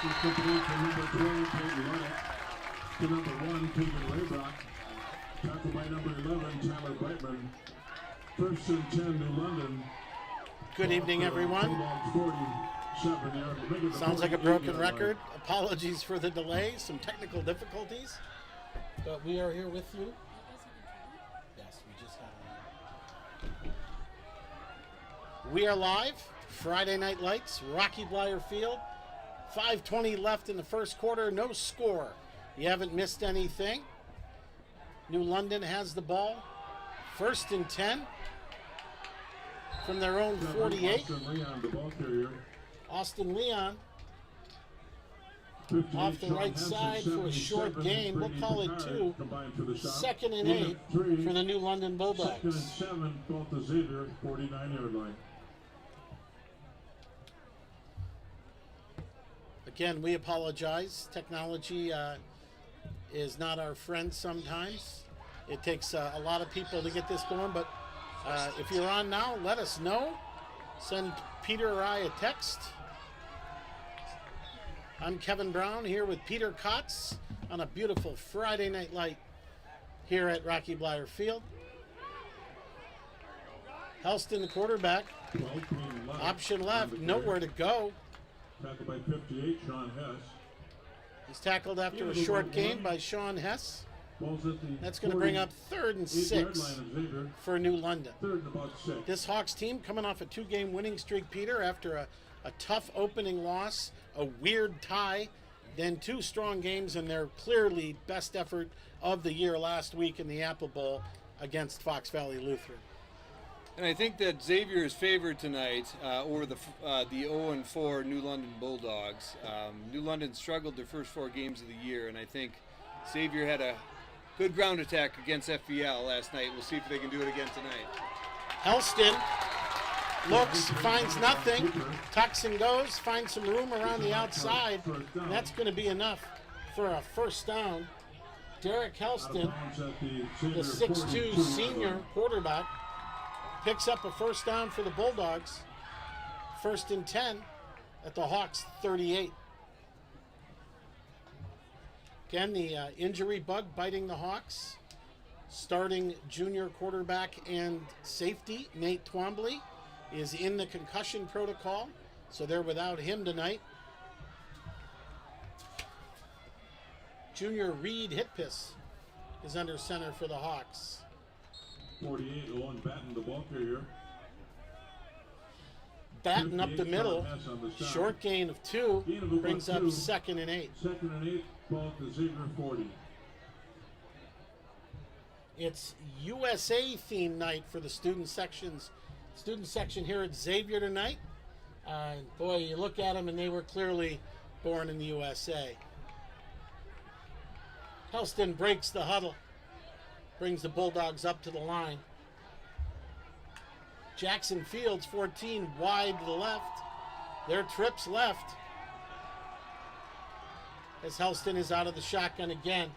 is complete for number 12, Peyton Lennox. To number 1, Keegan Raybrock. Tackled by number 11, Tyler Brightman. First and 10, New London. Good evening, everyone. Sounds like a broken record. Apologies for the delay, some technical difficulties. But we are here with you. Yes, we just had. We are live. Friday Night Lights, Rocky Bleier Field. 5:20 left in the first quarter. No score. You haven't missed anything. New London has the ball. First and 10 from their own 48. Austin Leon off the right side for a short gain. We'll call it 2. Second and 8 for the New London Bulldogs. Second and 7, both the Xavier 49-yard line. Again, we apologize. Technology is not our friend sometimes. It takes a lot of people to get this going, but if you're on now, let us know. Send Peter or I a text. I'm Kevin Brown here with Peter Kotz on a beautiful Friday Night Light here at Rocky Bleier Field. Helston, the quarterback. Option left, nowhere to go. Tackled by 58, Sean Hess. He's tackled after a short gain by Sean Hess. That's going to bring up 3rd and 6 for New London. This Hawks team coming off a 2-game winning streak, Peter, after a tough opening loss, a weird tie, then 2 strong games, and their clearly best effort of the year last week in the Apple Bowl against Fox Valley Lutheran. And I think that Xavier is favored tonight over the 0-4 New London Bulldogs. New London struggled their first 4 games of the year, and I think Xavier had a good ground attack against FVL last night. We'll see if they can do it again tonight. Helston looks, finds nothing, tucks and goes, finds some room around the outside, and that's going to be enough for a first down. Derek Helston, the 6'2 senior quarterback, picks up a first down for the Bulldogs. First and 10 at the Hawks 38. Again, the injury bug biting the Hawks. Starting junior quarterback and safety, Nate Twombly, is in the concussion protocol, so they're without him tonight. Junior Reed Hitpiss is under center for the Hawks. 48, Owen Batten, the ball carrier. Batten up the middle, short gain of 2, brings up 2nd and 8. 2nd and 8, ball to Xavier 40. It's USA theme night for the student section here at Xavier tonight. Boy, you look at them and they were clearly born in the USA. Helston breaks the huddle, brings the Bulldogs up to the line. Jackson Fields, 14, wide to the left. Their trips left as Helston is out of the shotgun again.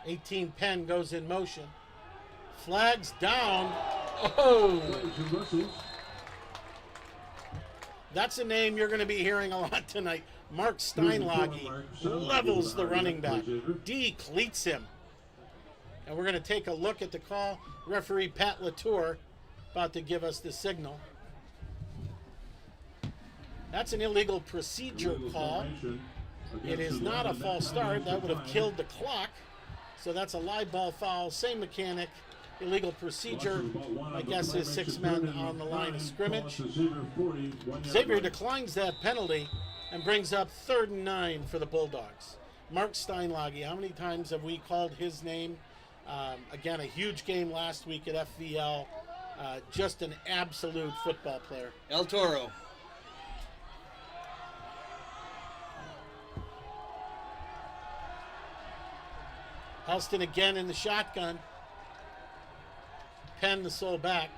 18 Penn goes in motion. Flags down. Oh! That's a name you're going to be hearing a lot tonight. Mark Steinlage levels the running back. Cleats him. And we're going to take a look at the call. Referee Pat Latour about to give us the signal. That's an illegal procedure call. It is not a false start. That would have killed the clock. So that's a live ball foul. Same mechanic. Illegal procedure. My guess is 6 men on the line of scrimmage. Xavier declines that penalty and brings up 3rd and 9 for the Bulldogs. Mark Steinlage, how many times have we called his name? Again, a huge game last week at FVL. Just an absolute football player. El Toro. Helston again in the shotgun. Penn the sole back.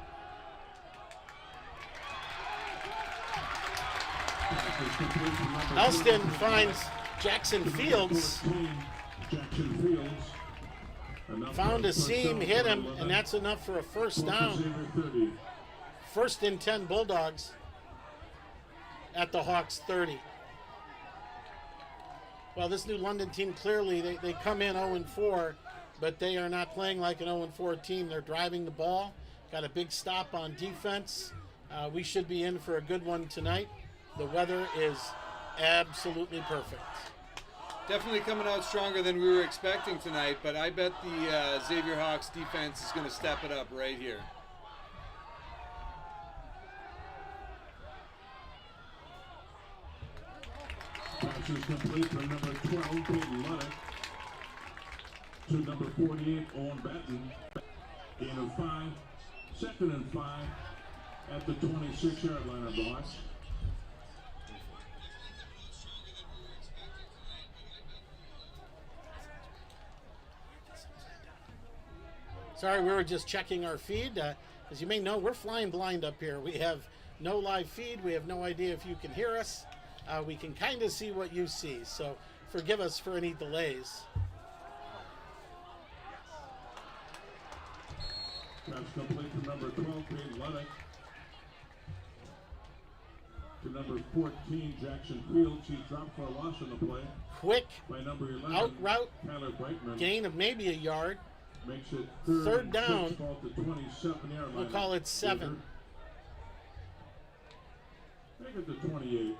Helston finds Jackson Fields. Found a seam, hit him, and that's enough for a first down. 1st and 10 Bulldogs at the Hawks 30. Well, this New London team, clearly, they come in 0-4, but they are not playing like an 0-4 team. They're driving the ball, got a big stop on defense. We should be in for a good one tonight. The weather is absolutely perfect. Definitely coming out stronger than we were expecting tonight, but I bet the Xavier Hawks defense is going to step it up right here. Pass is complete for number 12, Peyton Luddick, to number 48, Owen Batten. Gain of 5, 2nd and 5 at the 26-yard line of the Hawks. Sorry, we were just checking our feed. As you may know, we're flying blind up here. We have no live feed. We have no idea if you can hear us. We can kind of see what you see, so forgive us for any delays. Pass complete to number 12, Peyton Luddick. To number 14, Jackson Fields. He's dropped for a loss in the play. Quick By number 11, out route, Tyler Brightman. gain of maybe a yard. Makes it Third down. 6 off the 27-yard line. We'll call it 7. Make it the 28.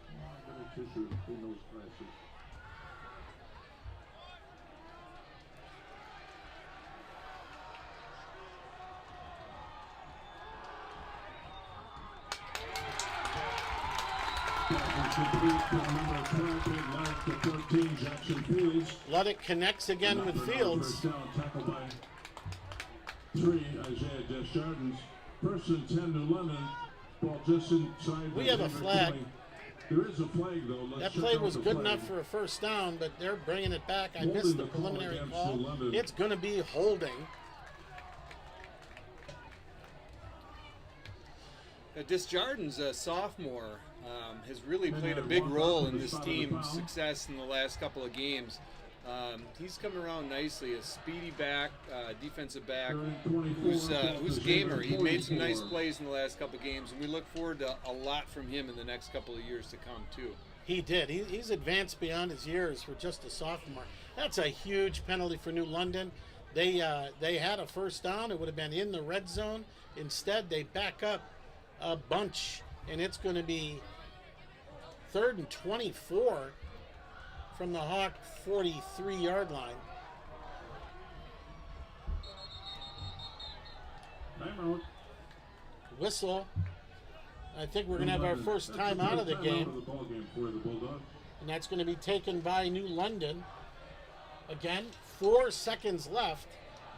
I got a tissue in those glasses. Luddick connects again with Fields. First down, tackled by 3, Isaiah Desjardins. First and 10, New London. Ball just inside. We have a flag. 20. There is a flag, though. That play was good enough for a first down, but they're bringing it back. I missed the preliminary call. It's going to be holding. Desjardins, a sophomore, has really played a big role in this team's success in the last couple of games. He's come around nicely, a speedy back, defensive back, who's a gamer. He made some nice plays in the last couple of games, and we look forward to a lot from him in the next couple of years to come, too. He did. He's advanced beyond his years for just a sophomore. That's a huge penalty for New London. They had a first down. It would have been in the red zone. Instead, they back up a bunch, and it's going to be 3rd and 24 from the Hawk 43-yard line. Timeout. Whistle. I think we're going to have our first time out of the game. And that's going to be taken by New London. Again, 4 seconds left.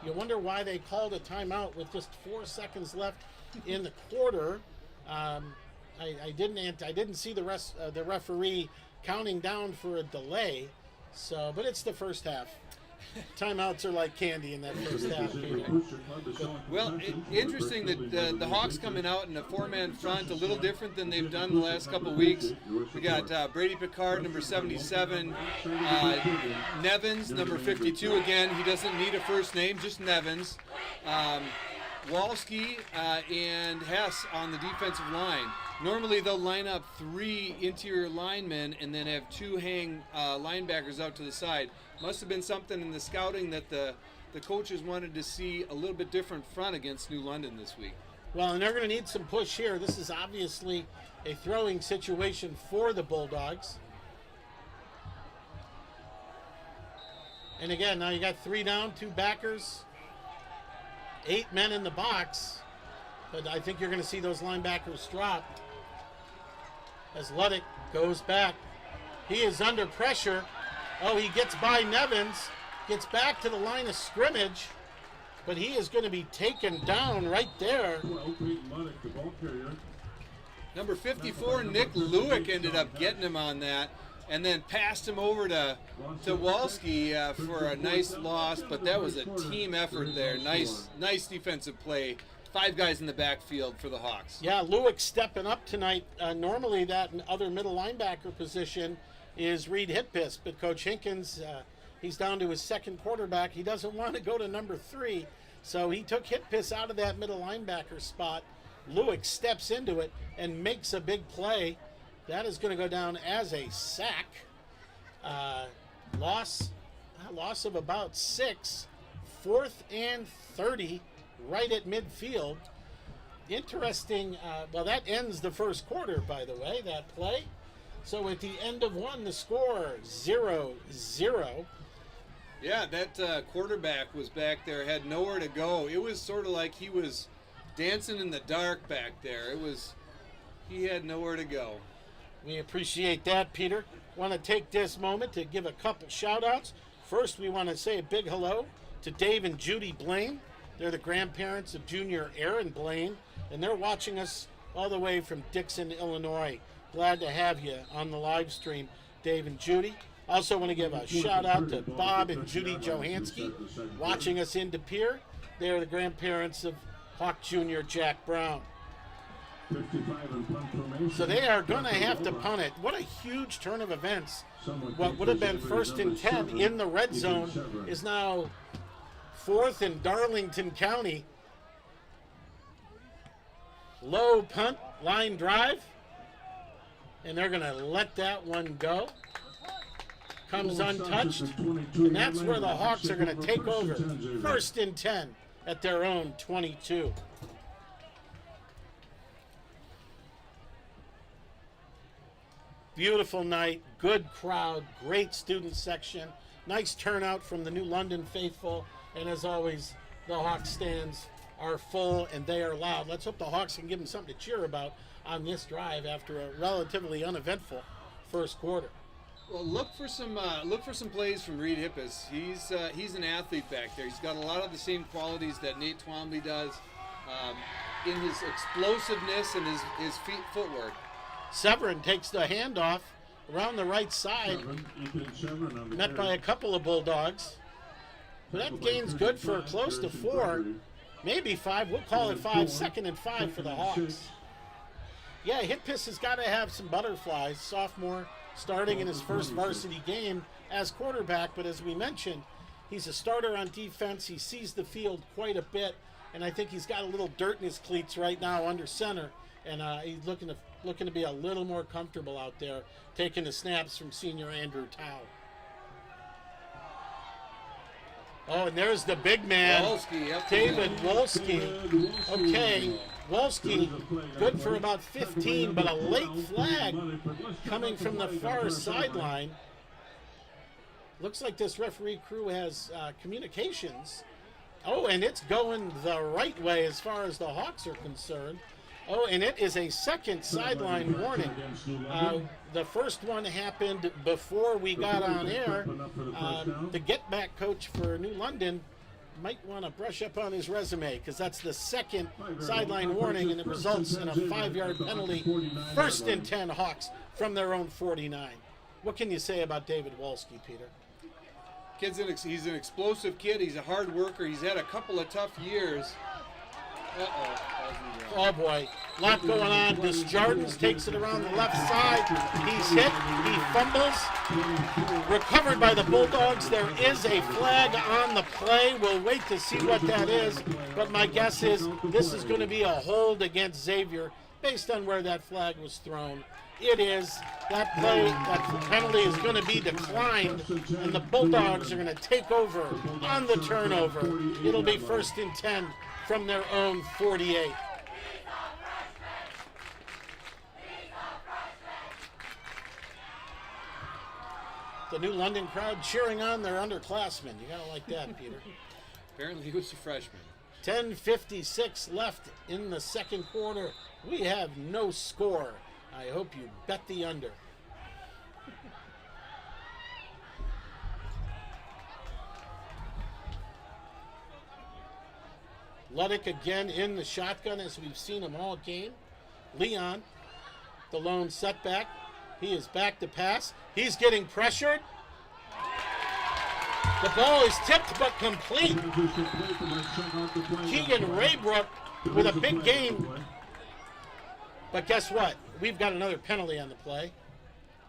You wonder why they called a timeout with just 4 seconds left in the quarter. I didn't see the referee counting down for a delay. So, but it's the first half. Timeouts are like candy in that first half. Well, interesting that the Hawks coming out in a 4-man front, a little different than they've done the last couple of weeks. We got Brady Picard, number 77, Nevins, number 52. Again, he doesn't need a first name, just Nevins. Walski and Hess on the defensive line. Normally they'll line up 3 interior linemen and then have 2 hang linebackers out to the side. Must have been something in the scouting that the coaches wanted to see a little bit different front against New London this week. Well, and they're going to need some push here. This is obviously a throwing situation for the Bulldogs. And again, now you got 3 down, 2 backers, 8 men in the box. But I think you're going to see those linebackers drop as Luddick goes back. He is under pressure. Oh, he gets by Nevins, gets back to the line of scrimmage, but he is going to be taken down right there. Number 54, Nick Lewick, ended up getting him on that and then passed him over to Walski for a nice loss, but that was a team effort there. Nice defensive play. 5 guys in the backfield for the Hawks. Yeah, Lewick stepping up tonight. Normally that other middle linebacker position is Reed Hitpiss, but Coach Hinkins, he's down to his second quarterback. He doesn't want to go to number 3, so he took Hitpiss out of that middle linebacker spot. Lewick steps into it and makes a big play. That is going to go down as a sack. Loss of about 6. 4th and 30 right at midfield. Interesting. Well, that ends the first quarter, by the way, that play. So at the end of one, the score 0-0. Yeah, that quarterback was back there, had nowhere to go. It was sort of like he was dancing in the dark back there. He had nowhere to go. We appreciate that, Peter. Want to take this moment to give a couple shout-outs. First, we want to say a big hello to Dave and Judy Blaine. They're the grandparents of junior Aaron Blaine, and they're watching us all the way from Dixon, Illinois. Glad to have you on the live stream, Dave and Judy. Also want to give a shout-out to Bob and Judy Johansky, watching us in De Pere. They're the grandparents of Hawk Jr. Jack Brown. So they are going to have to punt it. What a huge turn of events. What would have been 1st and 10 in the red zone is now 4th in Darlington County. Low punt, line drive. And they're going to let that one go. Comes untouched. And that's where the Hawks are going to take over. 1st and 10 at their own 22. Beautiful night, good crowd, great student section, nice turnout from the New London faithful, and as always, the Hawks stands are full and they are loud. Let's hope the Hawks can give them something to cheer about on this drive after a relatively uneventful first quarter. Well, look for some plays from Reed Hippis. He's an athlete back there. He's got a lot of the same qualities that Nate Twombly does in his explosiveness and his footwork. Severin takes the handoff around the right side, met by a couple of Bulldogs. But that gain's good for close to 4, maybe 5. We'll call it 5. 2nd and 5 for the Hawks. Yeah, Hippis has got to have some butterflies. Sophomore starting in his first varsity game as quarterback. But as we mentioned, he's a starter on defense. He sees the field quite a bit. And I think he's got a little dirt in his cleats right now under center. And he's looking to be a little more comfortable out there, taking the snaps from senior Andrew Tao. Oh, and there's the big man, David Wolski. Okay, Wolski, good for about 15, but a late flag coming from the far sideline. Looks like this referee crew has communications. Oh, and it's going the right way as far as the Hawks are concerned. Oh, and it is a second sideline warning. The first one happened before we got on air. The get-back coach for New London might want to brush up on his resume because that's the second sideline warning, and it results in a 5-yard penalty. 1st and 10 Hawks from their own 49. What can you say about David Wolski, Peter? He's an explosive kid. He's a hard worker. He's had a couple of tough years. Oh boy, a lot going on. Desjardins takes it around the left side. He's hit, he fumbles. Recovered by the Bulldogs. There is a flag on the play. We'll wait to see what that is. But my guess is this is going to be a hold against Xavier based on where that flag was thrown. It is. That penalty is going to be declined, and the Bulldogs are going to take over on the turnover. It'll be 1st and 10 from their own 48. The New London crowd cheering on their underclassmen. You gotta like that, Peter. Apparently he was a freshman. 10:56 left in the second quarter. We have no score. I hope you bet the under. Luddick again in the shotgun as we've seen him all game. Leon, the lone setback. He is back to pass. He's getting pressured. The ball is tipped but complete. Keegan Raybrook with a big game. But guess what? We've got another penalty on the play.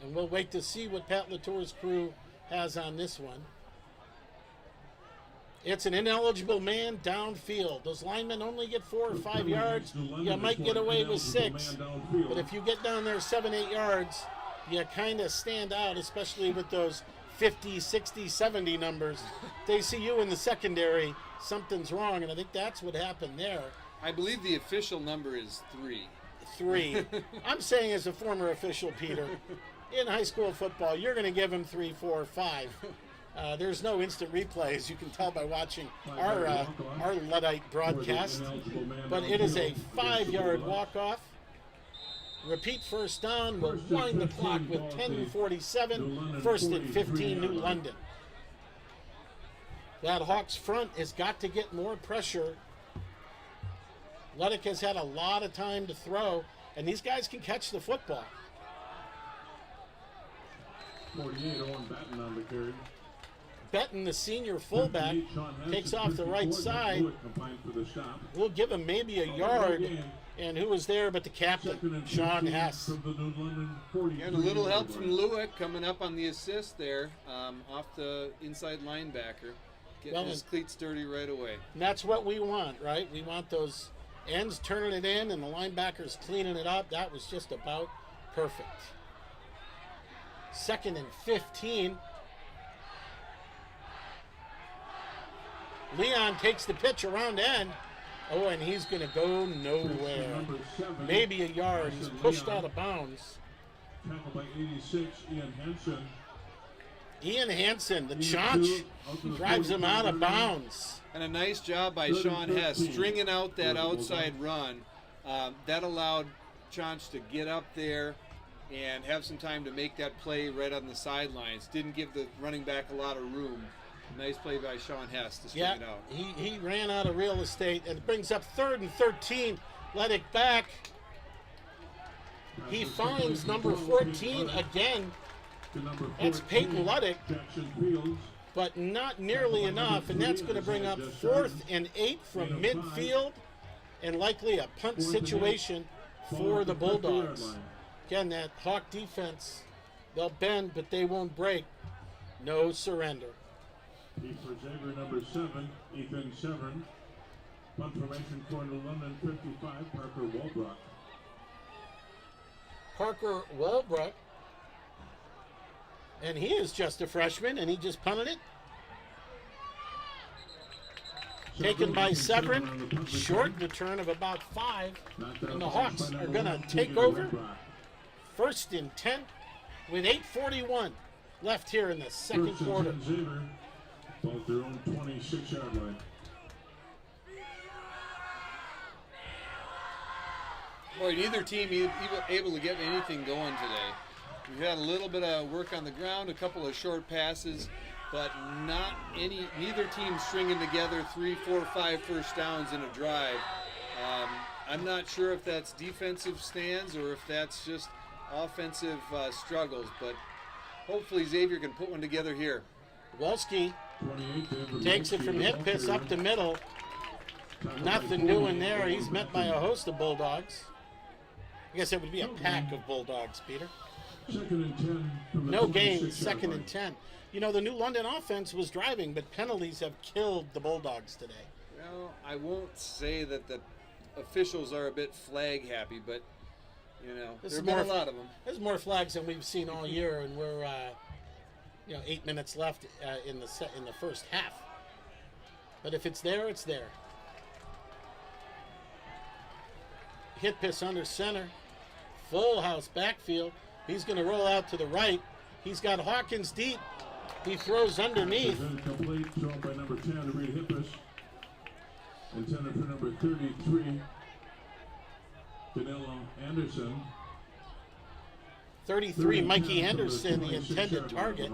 And we'll wait to see what Pat Latour's crew has on this one. It's an ineligible man downfield. Those linemen only get 4 or 5 yards. You might get away with 6. But if you get down there 7, 8 yards, you kind of stand out, especially with those 50, 60, 70 numbers. They see you in the secondary, something's wrong, and I think that's what happened there. I believe the official number is 3. 3. I'm saying as a former official, Peter, in high school football, you're going to give him 3, 4, 5. There's no instant replay, as you can tell by watching our Luddite broadcast. But it is a 5-yard walk-off. Repeat first down. We'll wind the clock with 10:47. First and 15, New London. That Hawks front has got to get more pressure. Luddick has had a lot of time to throw, and these guys can catch the football. 48 on Batten on the carry. Benton, the senior fullback, takes off the right side. We'll give him maybe a yard. And who was there but the captain, Sean Hess. And a little help from Lewick coming up on the assist there, off the inside linebacker. Getting his cleats dirty right away. And that's what we want, right? We want those ends turning it in and the linebackers cleaning it up. That was just about perfect. Second and 15. Leon takes the pitch around end. Oh, and he's going to go nowhere. Maybe a yard. He's pushed out of bounds. Tackled by 86, Ian Hansen. Ian Hansen, the Chaunch, drives him out of bounds. And a nice job by Sean Hess stringing out that outside run. That allowed Chaunch to get up there and have some time to make that play right on the sidelines. Didn't give the running back a lot of room. Nice play by Sean Hess to string it out. He ran out of real estate, and it brings up 3rd and 13. Luddick back. He finds number 14 again. That's Peyton Luddick, but not nearly enough, and that's going to bring up 4th and 8 from midfield, and likely a punt situation for the Bulldogs. Again, that Hawk defense, they'll bend, but they won't break. No surrender. Deep for Xavier, number 7, Ethan Severn. Punt formation for New London, 55, Parker Walbrook. Parker Walbrook. And he is just a freshman, and he just punted it. Taken by Severn. Short return of about 5. And the Hawks are going to take over. 1st and 10 with 8:41 left here in the second quarter. Both their own 26-yard line. Boy, neither team able to get anything going today. We've had a little bit of work on the ground, a couple of short passes, but neither team stringing together 3, 4, 5 first downs in a drive. I'm not sure if that's defensive stands or if that's just offensive struggles, but hopefully Xavier can put one together here. Wolski takes it from Hippiss up the middle. Nothing new in there. He's met by a host of Bulldogs. I guess it would be a pack of Bulldogs, Peter. 2nd and 10. No gain, 2nd and 10. You know, the New London offense was driving, but penalties have killed the Bulldogs today. Well, I won't say that the officials are a bit flag happy, but, you know, there have been a lot of them. There's more flags than we've seen all year, and we're 8 minutes left in the first half. But if it's there, it's there. Hippiss under center. Full house backfield. He's going to roll out to the right. He's got Hawkins deep. He throws underneath. Incomplete, thrown by number 10, Reed Hippiss. Intended for number 33, Danilo Anderson. 33, Mikey Henderson, the intended target.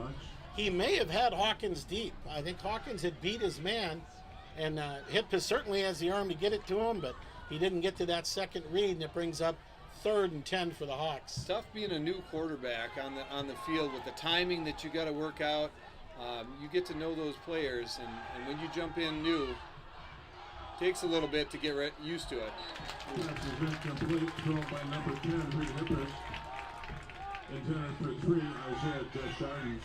He may have had Hawkins deep. I think Hawkins had beat his man, and Hippiss certainly has the arm to get it to him, but he didn't get to that second read, and it brings up 3rd and 10 for the Hawks. It's tough being a new quarterback on the field with the timing that you got to work out. You get to know those players, and when you jump in new, it takes a little bit to get used to it. Pass is incomplete, thrown by number 10, Reed Hippiss. Intended for 3, Isaiah Desjardins.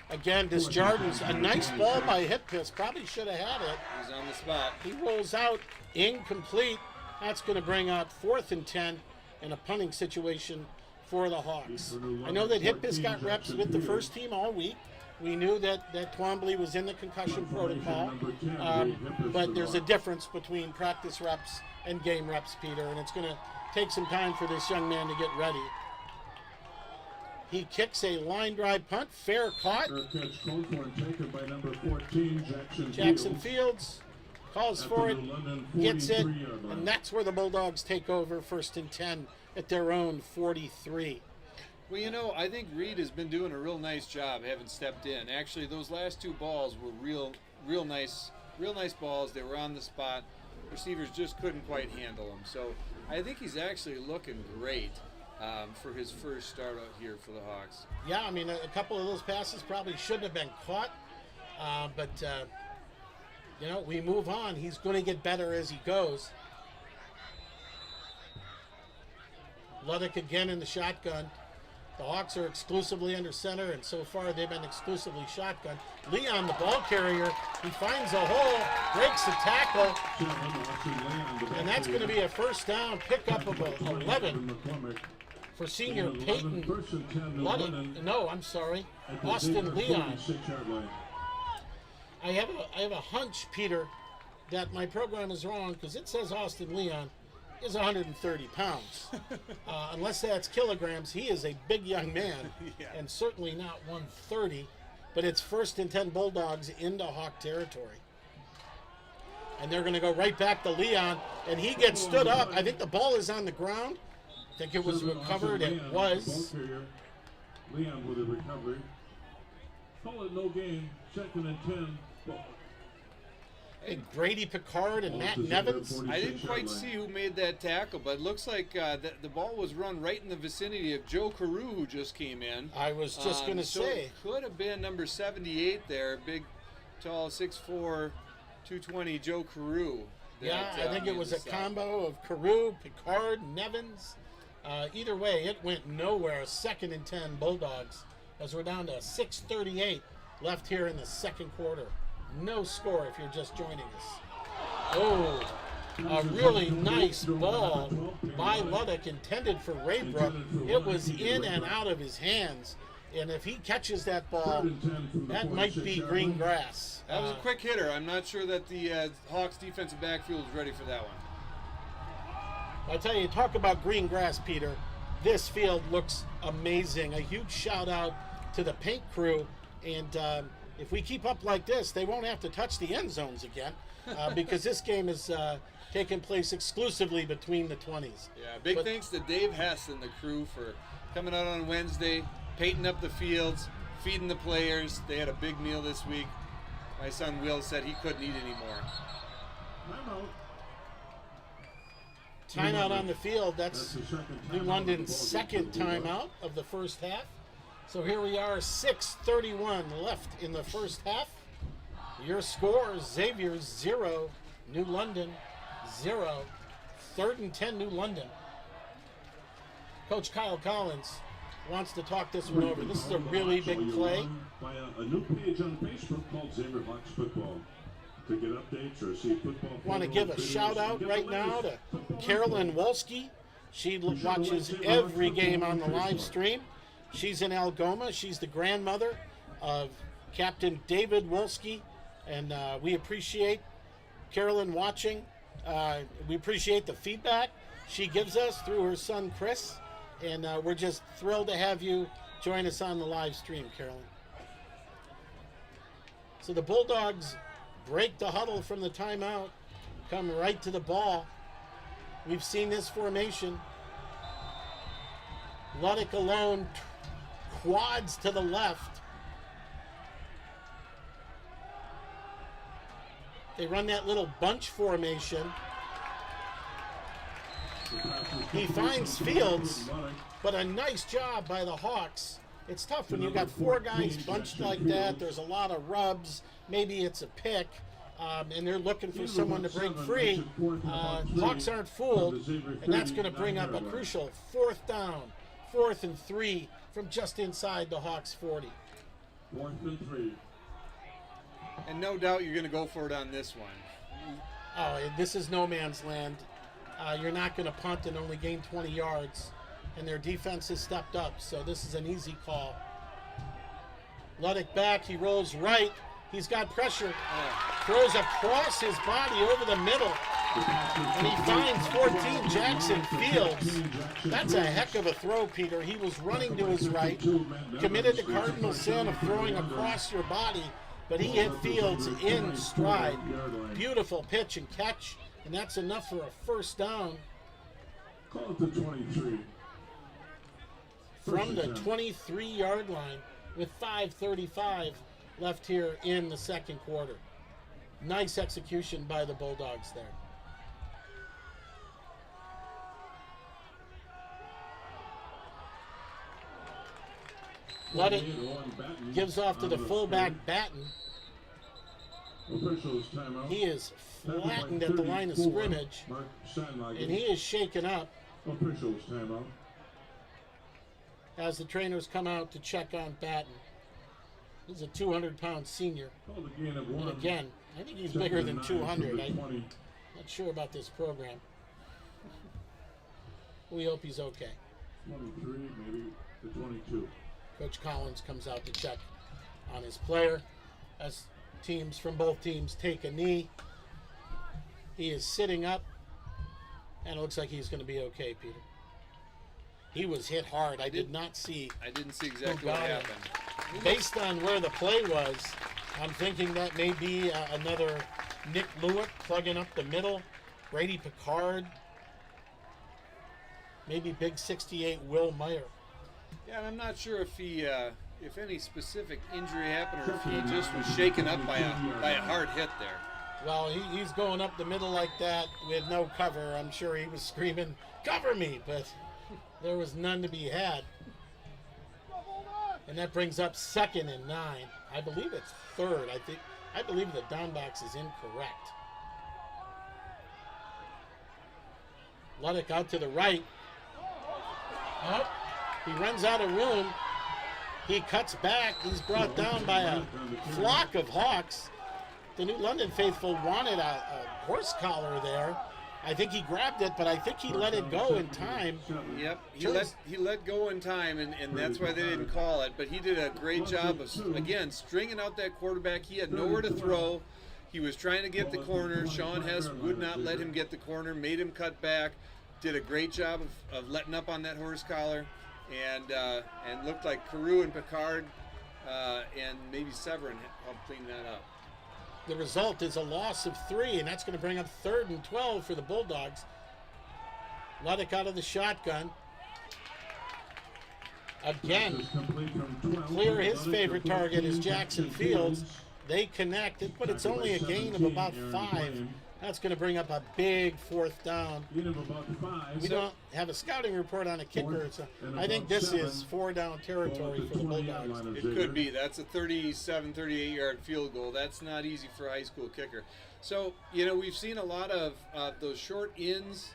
Again, Desjardins, a nice ball by Hippiss. Probably should have had it. He's on the spot. He rolls out, incomplete. That's going to bring up 4th and 10 in a punting situation for the Hawks. I know that Hippis got reps with the first team all week. We knew that Twombly was in the concussion protocol, but there's a difference between practice reps and game reps, Peter, and it's going to take some time for this young man to get ready. He kicks a line drive punt, fair caught. Jackson Fields calls for it, gets it, and that's where the Bulldogs take over, 1st and 10 at their own 43. Well, you know, I think Reed has been doing a real nice job having stepped in. Actually, those last 2 balls were real nice balls. They were on the spot. Receivers just couldn't quite handle them. So I think he's actually looking great for his first start out here for the Hawks. Yeah, I mean, a couple of those passes probably shouldn't have been caught, but you know, we move on. He's going to get better as he goes. Luddick again in the shotgun. The Hawks are exclusively under center, and so far they've been exclusively shotgun. Leon, the ball carrier, he finds a hole, breaks the tackle, and that's going to be a first down pickup of 11 for senior Peyton Luddick. No, I'm sorry, Austin Leon. I have a hunch, Peter, that my program is wrong because it says Austin Leon is 130 pounds. Unless that's kilograms, he is a big young man, and certainly not 130. But it's 1st and 10 Bulldogs into Hawk territory. And they're going to go right back to Leon, and he gets stood up. I think the ball is on the ground. I think it was recovered. It was. Leon with a recovery. Call it no game. 2nd and 10. Hey, Grady Picard and Matt Nevins. I didn't quite see who made that tackle, but it looks like the ball was run right in the vicinity of Joe Carew, who just came in. I was just going to say. It could have been number 78 there, big, tall, 6'4", 220 Joe Carew. Yeah, I think it was a combo of Carew, Picard, Nevins. Either way, it went nowhere. 2nd and 10 Bulldogs, as we're down to 6:38 left here in the second quarter. No score if you're just joining us. Oh, a really nice ball by Luddick, intended for Raybrook. It was in and out of his hands. And if he catches that ball, that might be green grass. That was a quick hitter. I'm not sure that the Hawks defensive backfield is ready for that one. I tell you, talk about green grass, Peter. This field looks amazing. A huge shout out to the paint crew. And if we keep up like this, they won't have to touch the end zones again, because this game is taking place exclusively between the 20s. Yeah, big thanks to Dave Hess and the crew for coming out on Wednesday, painting up the fields, feeding the players. They had a big meal this week. My son Will said he couldn't eat anymore. Timeout on the field. That's New London's second timeout of the first half. So here we are, 6:31 left in the first half. Your score, Xavier 0, New London 0. 3rd and 10, New London. Coach Kyle Collins wants to talk this one over. This is a really big play. By a new page on Facebook called Xavier Hawks Football. To get updates or see football. Want to give a shout out right now to Carolyn Wolski. She watches every game on the live stream. She's in Algoma. She's the grandmother of Captain David Wolski, and we appreciate Carolyn watching. We appreciate the feedback she gives us through her son Chris, and we're just thrilled to have you join us on the live stream, Carolyn. So the Bulldogs break the huddle from the timeout, come right to the ball. We've seen this formation. Luddick alone, quads to the left. They run that little bunch formation. He finds Fields, but a nice job by the Hawks. It's tough when you've got 4 guys bunched like that. There's a lot of rubs. Maybe it's a pick, and they're looking for someone to break free. Hawks aren't fooled, and that's going to bring up a crucial 4th down, 4th and 3 from just inside the Hawks 40. 4th and 3. And no doubt you're going to go for it on this one. Oh, this is no man's land. You're not going to punt and only gain 20 yards. and their defense has stepped up, so this is an easy call. Luddick back, he rolls right, he's got pressure, throws across his body over the middle, and he finds 14, Jackson Fields. That's a heck of a throw, Peter. He was running to his right, committed the cardinal sin of throwing across your body, but he hit Fields in stride. Beautiful pitch and catch, and that's enough for a first down. Call it the 23. From the 23-yard line with 5:35 left here in the second quarter. Nice execution by the Bulldogs there. Luddick gives off to the fullback Batten. Officials timeout. He is flattened at the line of scrimmage, and he is shaken up Officials timeout. as the trainers come out to check on Batten. He's a 200-pound senior. Called a gain of And 1. again, I think he's bigger than 200. I'm not sure about this program. We hope he's okay. 23, maybe the 22. Coach Collins comes out to check on his player as teams from both teams take a knee. He is sitting up, and it looks like he's going to be okay, Peter. He was hit hard. I did not see. I didn't see exactly what happened. Based on where the play was, I'm thinking that may be another Nick Lewick plugging up the middle, Brady Picard, maybe big 68 Will Meyer. Yeah, and I'm not sure if he, if any specific injury happened, or if he just was shaken up by a hard hit there. Well, he's going up the middle like that with no cover. I'm sure he was screaming, "Cover me!" but there was none to be had. And that brings up 2nd and 9. I believe it's 3rd. I believe the downbacks is incorrect. Luddick out to the right. Oh, he runs out of room. He cuts back. He's brought down by a flock of Hawks. The New London faithful wanted a horse collar there. I think he grabbed it, but I think he let it go in time. Yep, he let go in time, and that's why they didn't call it. But he did a great job of, again, stringing out that quarterback. He had nowhere to throw. He was trying to get the corner. Sean Hess would not let him get the corner, made him cut back. Did a great job of letting up on that horse collar, and looked like Carew and Picard and maybe Severin helped clean that up. The result is a loss of 3, and that's going to bring up 3rd and 12 for the Bulldogs. Luddick out of the shotgun. Again, clear his favorite target is Jackson Fields. They connected, but it's only a gain of about 5. That's going to bring up a big 4th down. We don't have a scouting report on a kicker, so I think this is 4-down territory for the Bulldogs. It could be. That's a 37, 38-yard field goal. That's not easy for a high school kicker. So, we've seen a lot of those short ends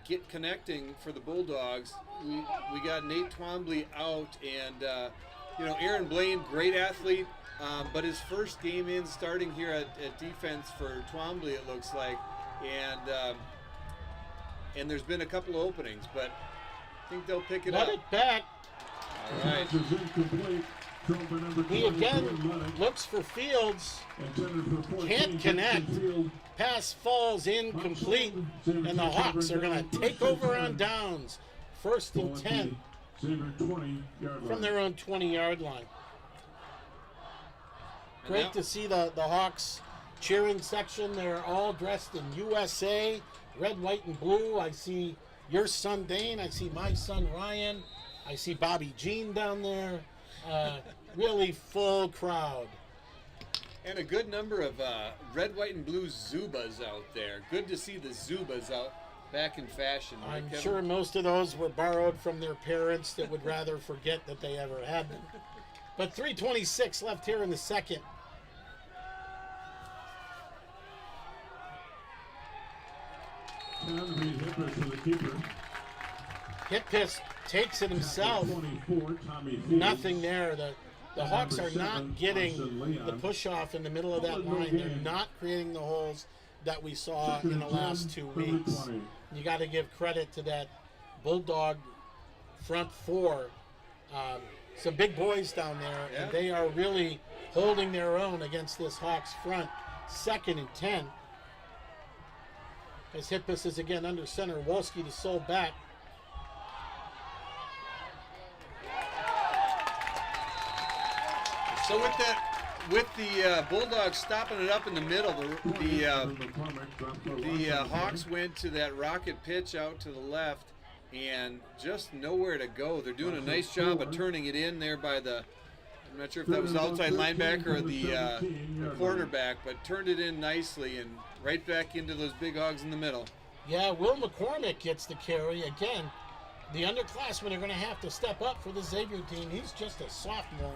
get connecting for the Bulldogs. We got Nate Twombly out, and, Aaron Blaine, great athlete. But his first game in, starting here at defense for Twombly, it looks like, and there's been a couple of openings, but I think they'll pick it up. Let it back. All right. He again looks for Fields, can't connect. Pass falls incomplete, and the Hawks are going to take over on downs. 1st and 10 from their own 20-yard line. Great to see the Hawks cheering section. They're all dressed in USA, red, white, and blue. I see your son Dane. I see my son Ryan. I see Bobby Jean down there. Really full crowd. And a good number of red, white, and blue Zubas out there. Good to see the Zubas out back in fashion. Right, I'm Kevin? sure most of those were borrowed from their parents that would rather forget that they ever had them. But 3:26 left here in the second. Hitpiss takes it himself. Nothing there. The Hawks are not getting the push off in the middle of that line. They're not creating the holes that we saw in the last 2 weeks. You got to give credit to that Bulldog front four. Some big boys down there, Yeah. and they are really holding their own against this Hawks front. 2nd and 10. As Hitbus is again under center, Wolski to Sol back. So with the Bulldogs stopping it up in the middle, the Hawks went to that rocket pitch out to the left, and just nowhere to go. They're doing a nice job of turning it in there by the, I'm not sure if that was the outside linebacker or the quarterback, but turned it in nicely and right back into those big hogs in the middle. Yeah, Will McCormick gets the carry. Again, the underclassmen are going to have to step up for the Xavier team. He's just a sophomore.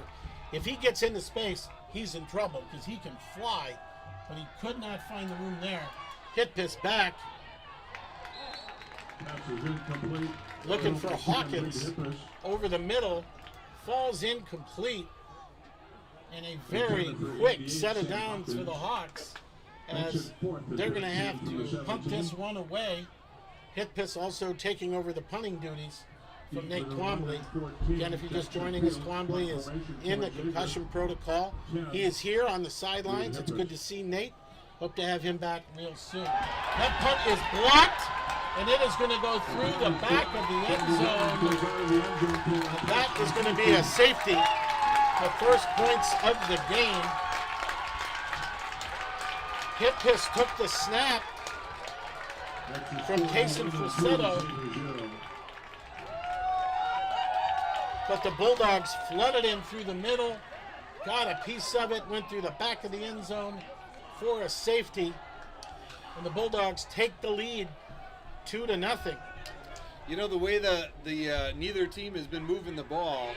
If he gets into space, he's in trouble because he can fly, but he could not find the room there. Hitbus back. Looking for Hawkins over the middle. Falls incomplete. And a very quick set of downs for the Hawks, as they're going to have to pump this one away. Hitbus also taking over the punting duties from Nate Twombly. Again, if you're just joining us, Twombly is in the concussion protocol. He is here on the sidelines. It's good to see Nate. Hope to have him back real soon. That punt is blocked, and it is going to go through the back of the end zone. And that is going to be a safety. The first points of the game. Hitbus took the snap from Kason Falsetto, but the Bulldogs flooded him through the middle, got a piece of it, went through the back of the end zone for a safety, and the Bulldogs take the lead 2-0. You know, the way the neither team has been moving the ball,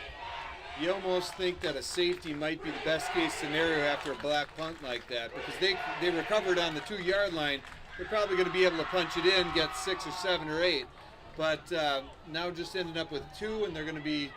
you almost think that a safety might be the best case scenario after a black punt like that, because they recovered on the 2-yard line. They're probably going to be able to punch it in, get 6 or 7 or 8, but now just ended up with 2, and they're going to be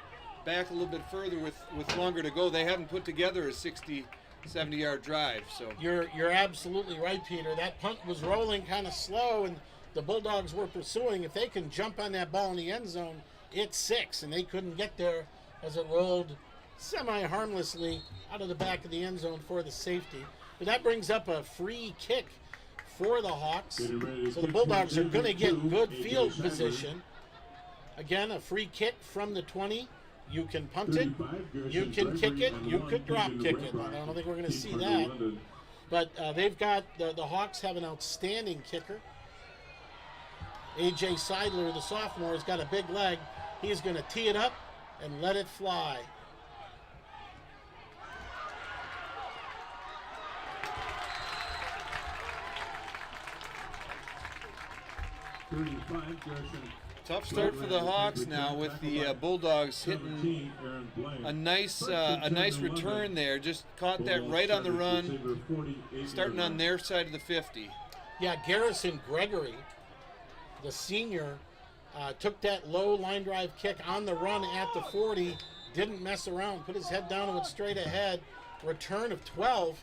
back a little bit further with longer to go. They haven't put together a 60, 70-yard drive. So you're absolutely right, Peter. That punt was rolling kind of slow, and the Bulldogs were pursuing. If they can jump on that ball in the end zone, it's 6, and they couldn't get there as it rolled semi-harmlessly out of the back of the end zone for the safety. But that brings up a free kick for the Hawks. So the Bulldogs are going to get good field position. Again, a free kick from the 20. You can punt it, you can kick it, you could drop kick it. I don't think we're going to see that. But they've got, the Hawks have an outstanding kicker. A.J. Seidler, the sophomore, has got a big leg. He's going to tee it up and let it fly. Tough start for the Hawks now, with the Bulldogs hitting a nice return there. Just caught that right on the run, starting on their side of the 50. Yeah, Garrison Gregory, the senior, took that low line drive kick on the run at the 40, didn't mess around, put his head down and went straight ahead. Return of 12,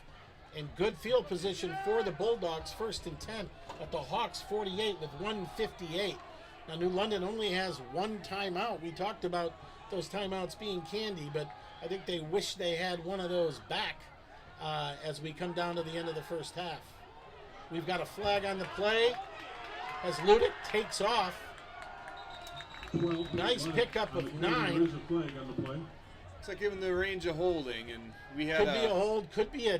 and good field position for the Bulldogs, 1st and 10 at the Hawks 48 with 1:58. Now, New London only has one timeout. We talked about those timeouts being candy, but I think they wish they had one of those back as we come down to the end of the first half. We've got a flag on the play as Ludick takes off. Nice pickup of 9. Looks like given the range of holding, and we had could be a hold, could be a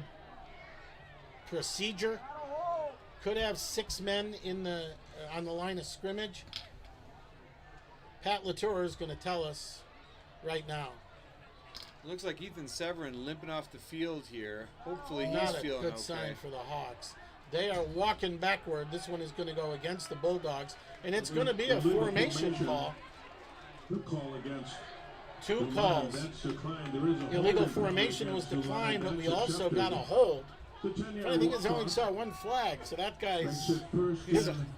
procedure. Could have 6 men in the on the line of scrimmage. Pat Latour is going to tell us right now. It looks like Ethan Severin limping off the field here. Hopefully he's Not a feeling good okay. sign for the Hawks. They are walking backward. This one is going to go against the Bulldogs, and it's going to be a formation call. The call against 2 calls. Illegal formation was declined, but we also got a hold. I think I only saw 1 flag, so that guy's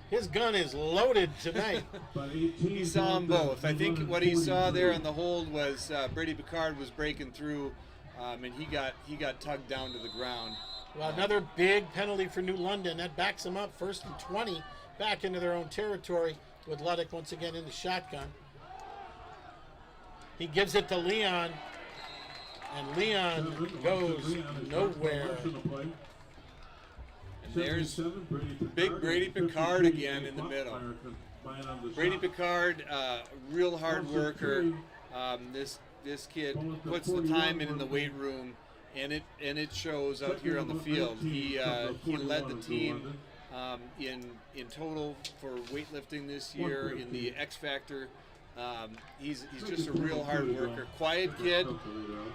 his gun is loaded tonight. He saw them both. I think what he saw there on the hold was Brady Picard was breaking through, and he got tugged down to the ground. Well, another big penalty for New London. That backs them up 1st and 20 back into their own territory with Ludick once again in the shotgun. He gives it to Leon, and Leon goes nowhere. And there's big Brady Picard again in the middle. Brady Picard, real hard worker. This kid puts the time in the weight room, and it shows out here on the field. He led the team in total for weightlifting this year in the X Factor. He's just a real hard worker, quiet kid,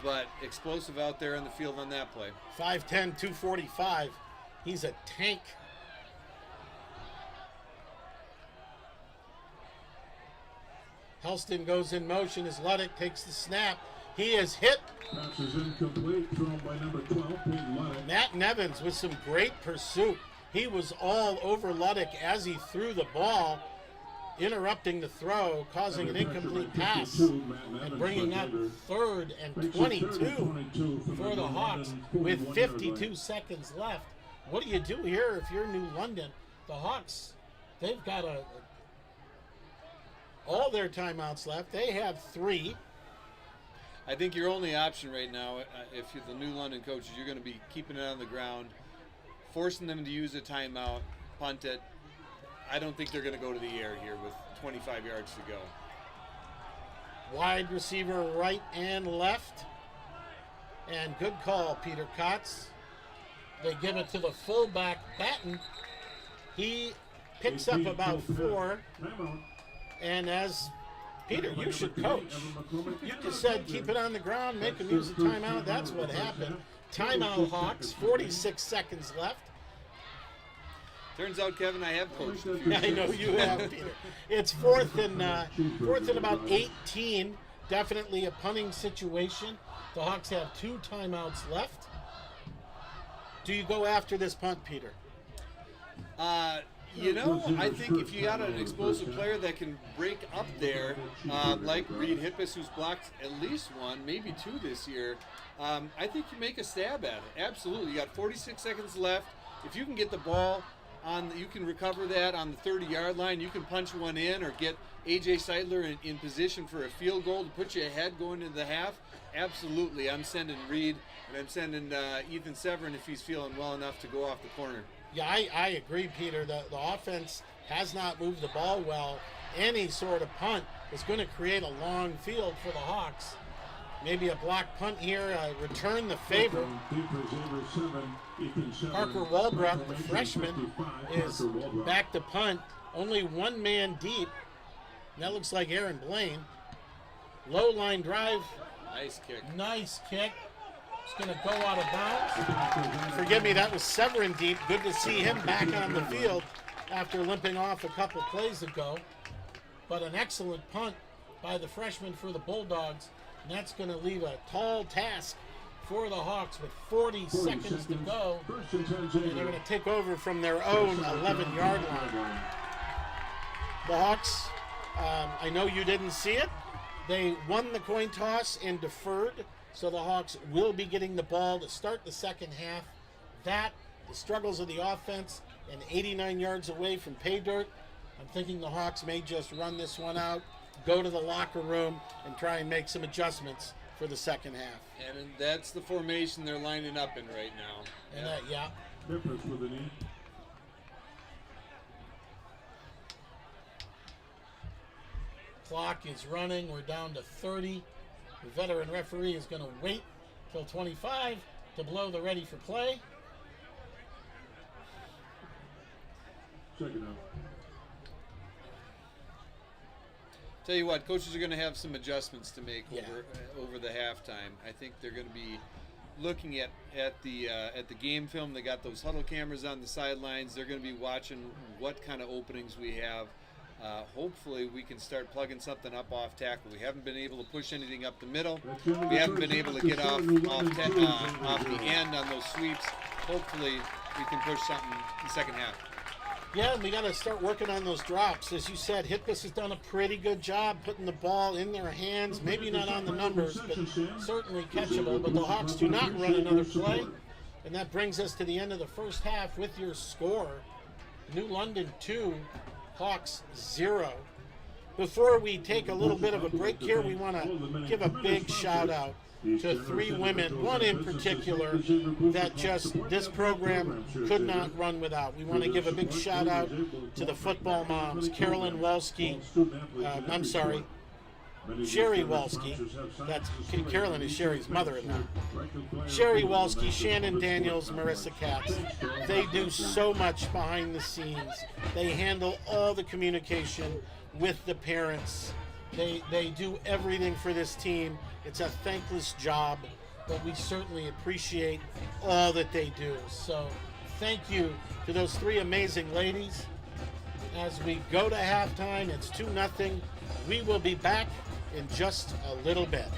but explosive out there in the field on that play. 5'10", 245. He's a tank. Helston goes in motion as Luddick takes the snap. He is hit. Pass is incomplete, thrown by number 12, Peyton Luddick. Matt Nevins with some great pursuit. He was all over Luddick as he threw the ball, interrupting the throw, causing an incomplete pass, and bringing up 3rd and 22 for the Hawks with 52 seconds left. What do you do here if you're New London? The Hawks, they've got all their timeouts left. They have 3. I think your only option right now, if you're the New London coaches, you're going to be keeping it on the ground, forcing them to use a timeout, punt it. I don't think they're going to go to the air here with 25 yards to go. Wide receiver right and left. And good call, Peter Kotz. They give it to the fullback, Batten. He picks up about 4. And as Peter, you should coach. You just said keep it on the ground, make them use the timeout. That's what happened. Timeout, Hawks. 46 seconds left. Turns out, Kevin, I have coached. I know you have, Peter. It's fourth and about 18. Definitely a punting situation. The Hawks have 2 timeouts left. Do you go after this punt, Peter? I think if you got an explosive player that can break up there, like Reed Hippis, who's blocked at least 1, maybe 2 this year, I think you make a stab at it. Absolutely. You got 46 seconds left. If you can get the ball you can recover that on the 30-yard line. You can punch one in or get A.J. Seidler in position for a field goal to put you ahead going into the half. Absolutely. I'm sending Reed, and I'm sending Ethan Severin if he's feeling well enough to go off the corner. Yeah, I agree, Peter. The offense has not moved the ball well. Any sort of punt is going to create a long field for the Hawks. Maybe a block punt here, return the favor. Parker Walbrook, the freshman, is back to punt. Only 1 man deep. That looks like Aaron Blaine. Low line drive. Nice kick. Nice kick. It's going to go out of bounds. Forgive me, that was Severin deep. Good to see him back on the field after limping off a couple plays ago. But an excellent punt by the freshman for the Bulldogs. And that's going to leave a tall task for the Hawks with 40 seconds to go. And they're going to take over from their own 11-yard line. The Hawks, I know you didn't see it. They won the coin toss and deferred. So the Hawks will be getting the ball to start the second half. The struggles of the offense, and 89 yards away from pay dirt. I'm thinking the Hawks may just run this one out, go to the locker room, and try and make some adjustments for the second half. And that's the formation they're lining up in right now. And yeah. Difference with the knee. Clock is running. We're down to 30. The veteran referee is going to wait till 25 to blow the ready for play. Second out. Tell you what, coaches are going to have some adjustments to make Yeah. over the halftime. I think they're going to be looking at the game film. They got those huddle cameras on the sidelines. They're going to be watching what kind of openings we have. Hopefully we can start plugging something up off tackle. We haven't been able to push anything up the middle. We haven't been able to get off the end on those sweeps. Hopefully we can push something in the second half. Yeah, and we got to start working on those drops. As you said, Hippis has done a pretty good job putting the ball in their hands. Maybe not on the numbers, but certainly catchable. But the Hawks do not run another play. And that brings us to the end of the first half with your score. New London 2, Hawks 0. Before we take a little bit of a break here, we want to give a big shout out to 3 women, one in particular that just this program could not run without. We want to give a big shout out to the football moms, Carolyn Walski, Sherry Walski. That's Carolyn is Sherry's mother-in-law. Sherry Walski, Shannon Daniels, Marissa Katz. They do so much behind the scenes. They handle all the communication with the parents. They do everything for this team. It's a thankless job, but we certainly appreciate all that they do. So thank you to those 3 amazing ladies. As we go to halftime, it's 2-0. We will be back in just a little bit.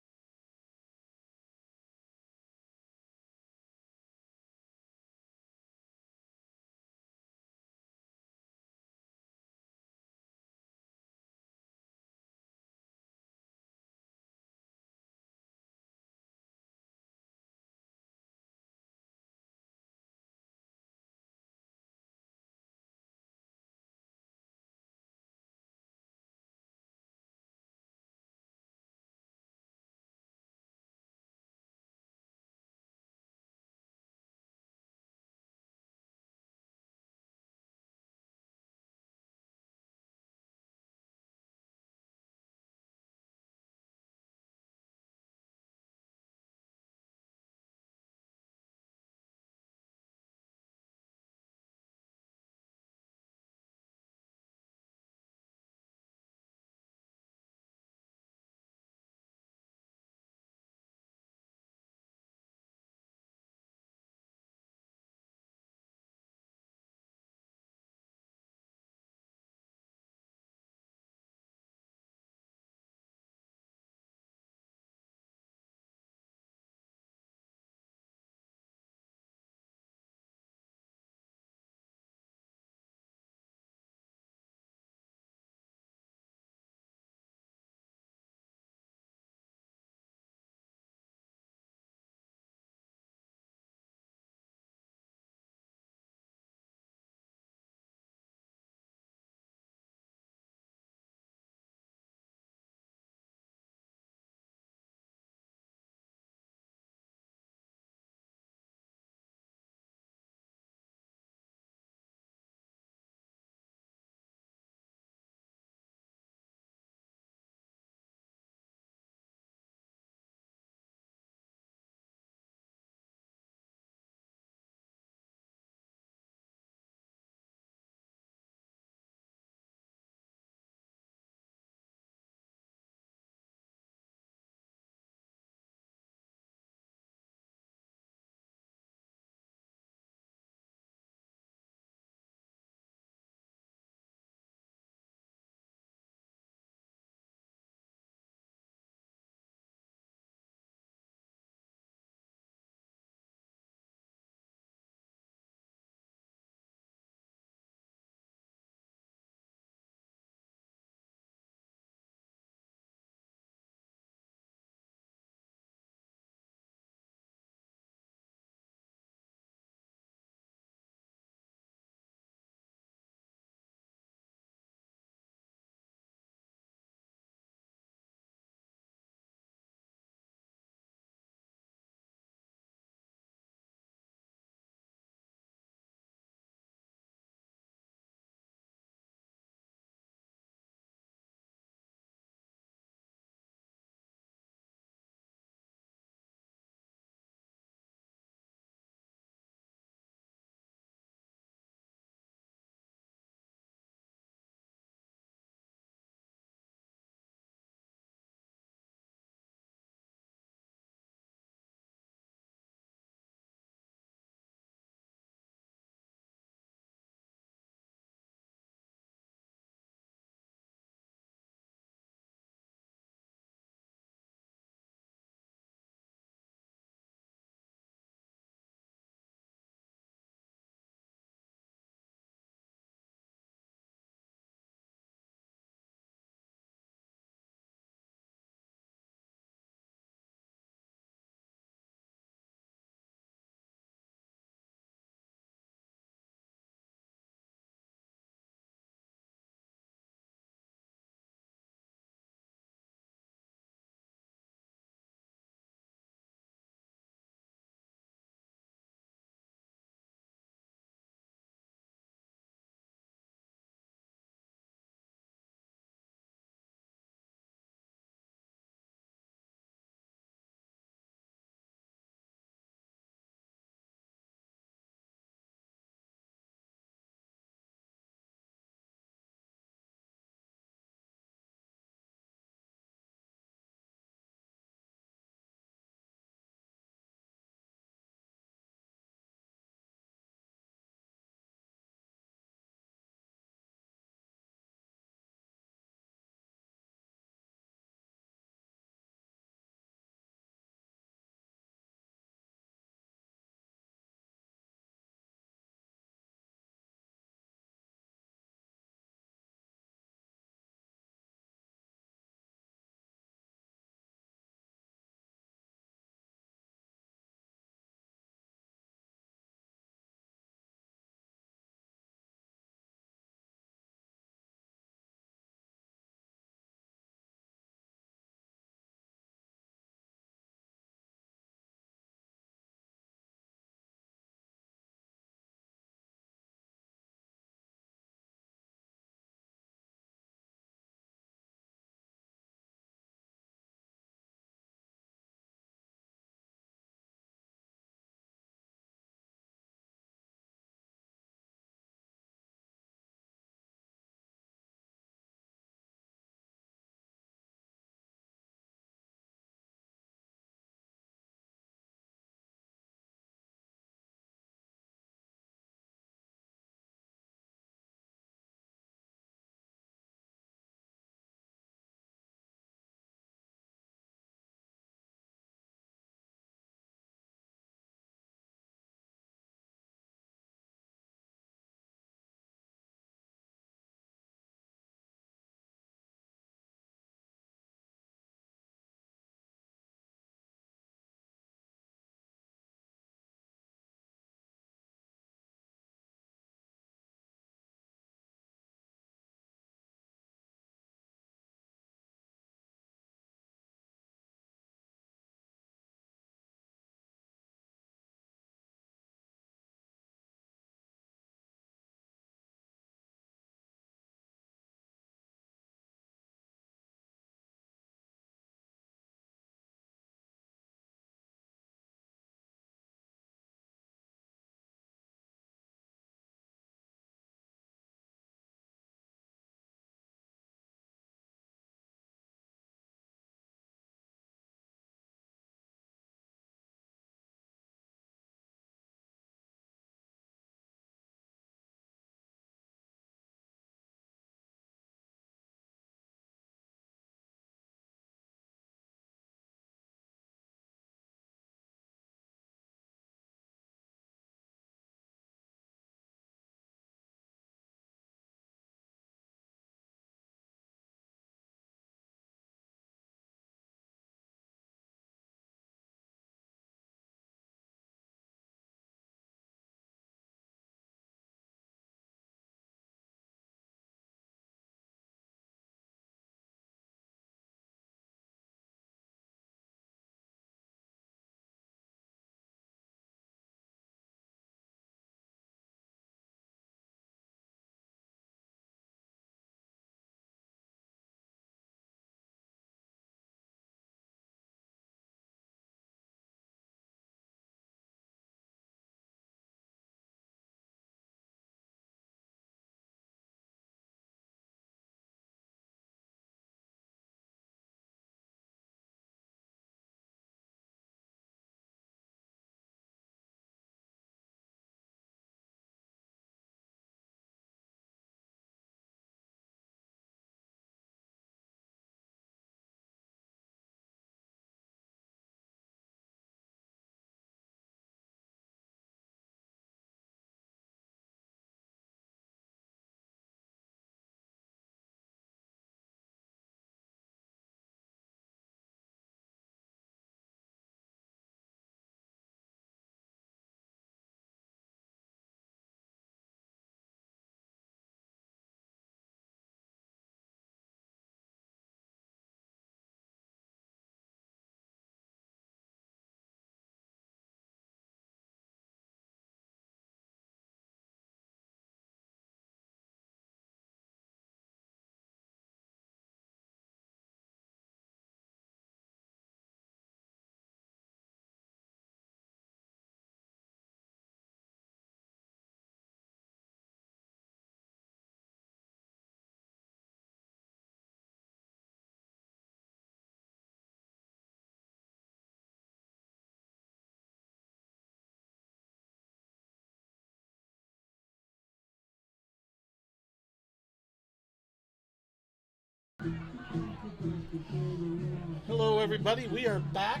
everybody. We are back.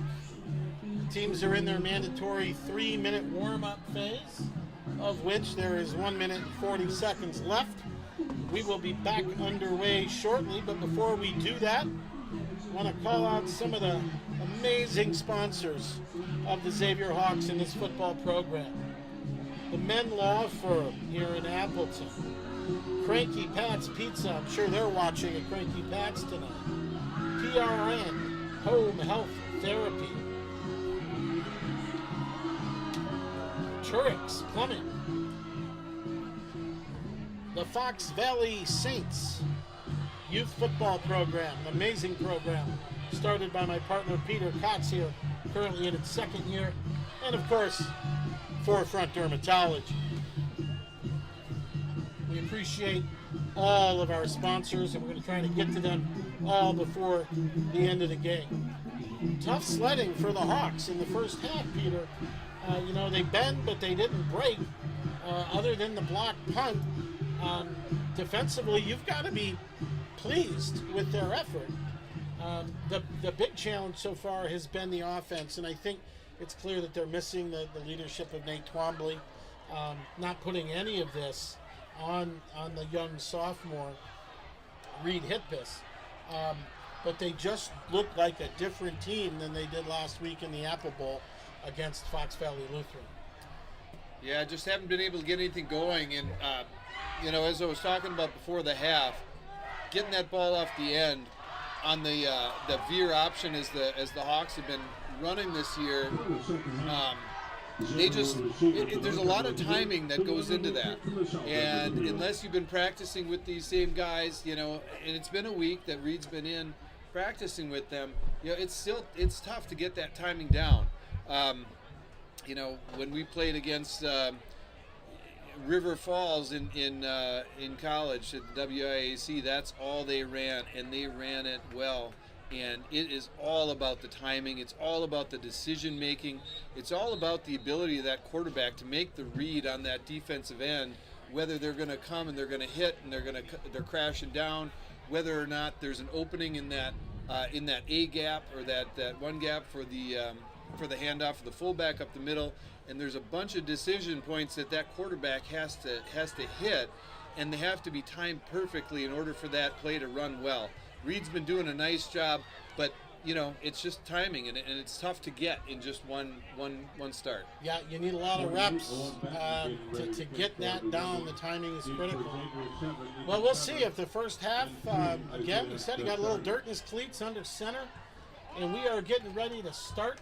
Teams are in their mandatory 3-minute warm-up phase, of which there is 1 minute and 40 seconds left. We will be back underway shortly, but before we do that, I want to call out some of the amazing sponsors of the Xavier Hawks in this football program. The Men Law Firm here in Appleton. Cranky Pat's Pizza, I'm sure they're watching at Cranky Pat's tonight. PRN, Home Health Therapy. Turix Plumbing. The Fox Valley Saints Youth Football Program, an amazing program started by my partner Peter Cox here, currently in its second year. And of course, Forefront Dermatology. We appreciate all of our sponsors, and we're going to try to get to them all before the end of the game. Tough sledding for the Hawks in the first half, Peter. They bend, but they didn't break. Other than the blocked punt, defensively, you've got to be pleased with their effort. The big challenge so far has been the offense, and I think it's clear that they're missing the leadership of Nate Twombly, not putting any of this on the young sophomore, Reed Hitbus. But they just look like a different team than they did last week in the Apple Bowl against Fox Valley Lutheran. Yeah, just haven't been able to get anything going. And, as I was talking about before the half, getting that ball off the end on the veer option as the Hawks have been running this year, there's a lot of timing that goes into that. And unless you've been practicing with these same guys, and it's been a week that Reed's been in practicing with them, it's tough to get that timing down. When we played against River Falls in college at the WIAC, that's all they ran, and they ran it well. And it is all about the timing. It's all about the decision making. It's all about the ability of that quarterback to make the read on that defensive end, whether they're going to come and they're going to hit and they're crashing down, whether or not there's an opening in that A gap or that one gap for the handoff for the fullback up the middle. And there's a bunch of decision points that quarterback has to hit, and they have to be timed perfectly in order for that play to run well. Reed's been doing a nice job, but it's just timing, and it's tough to get in just one start. Yeah, you need a lot of reps to get that down. The timing is critical. Well, we'll see if the first half, again, we said he got a little dirt in his cleats under center, and we are getting ready to start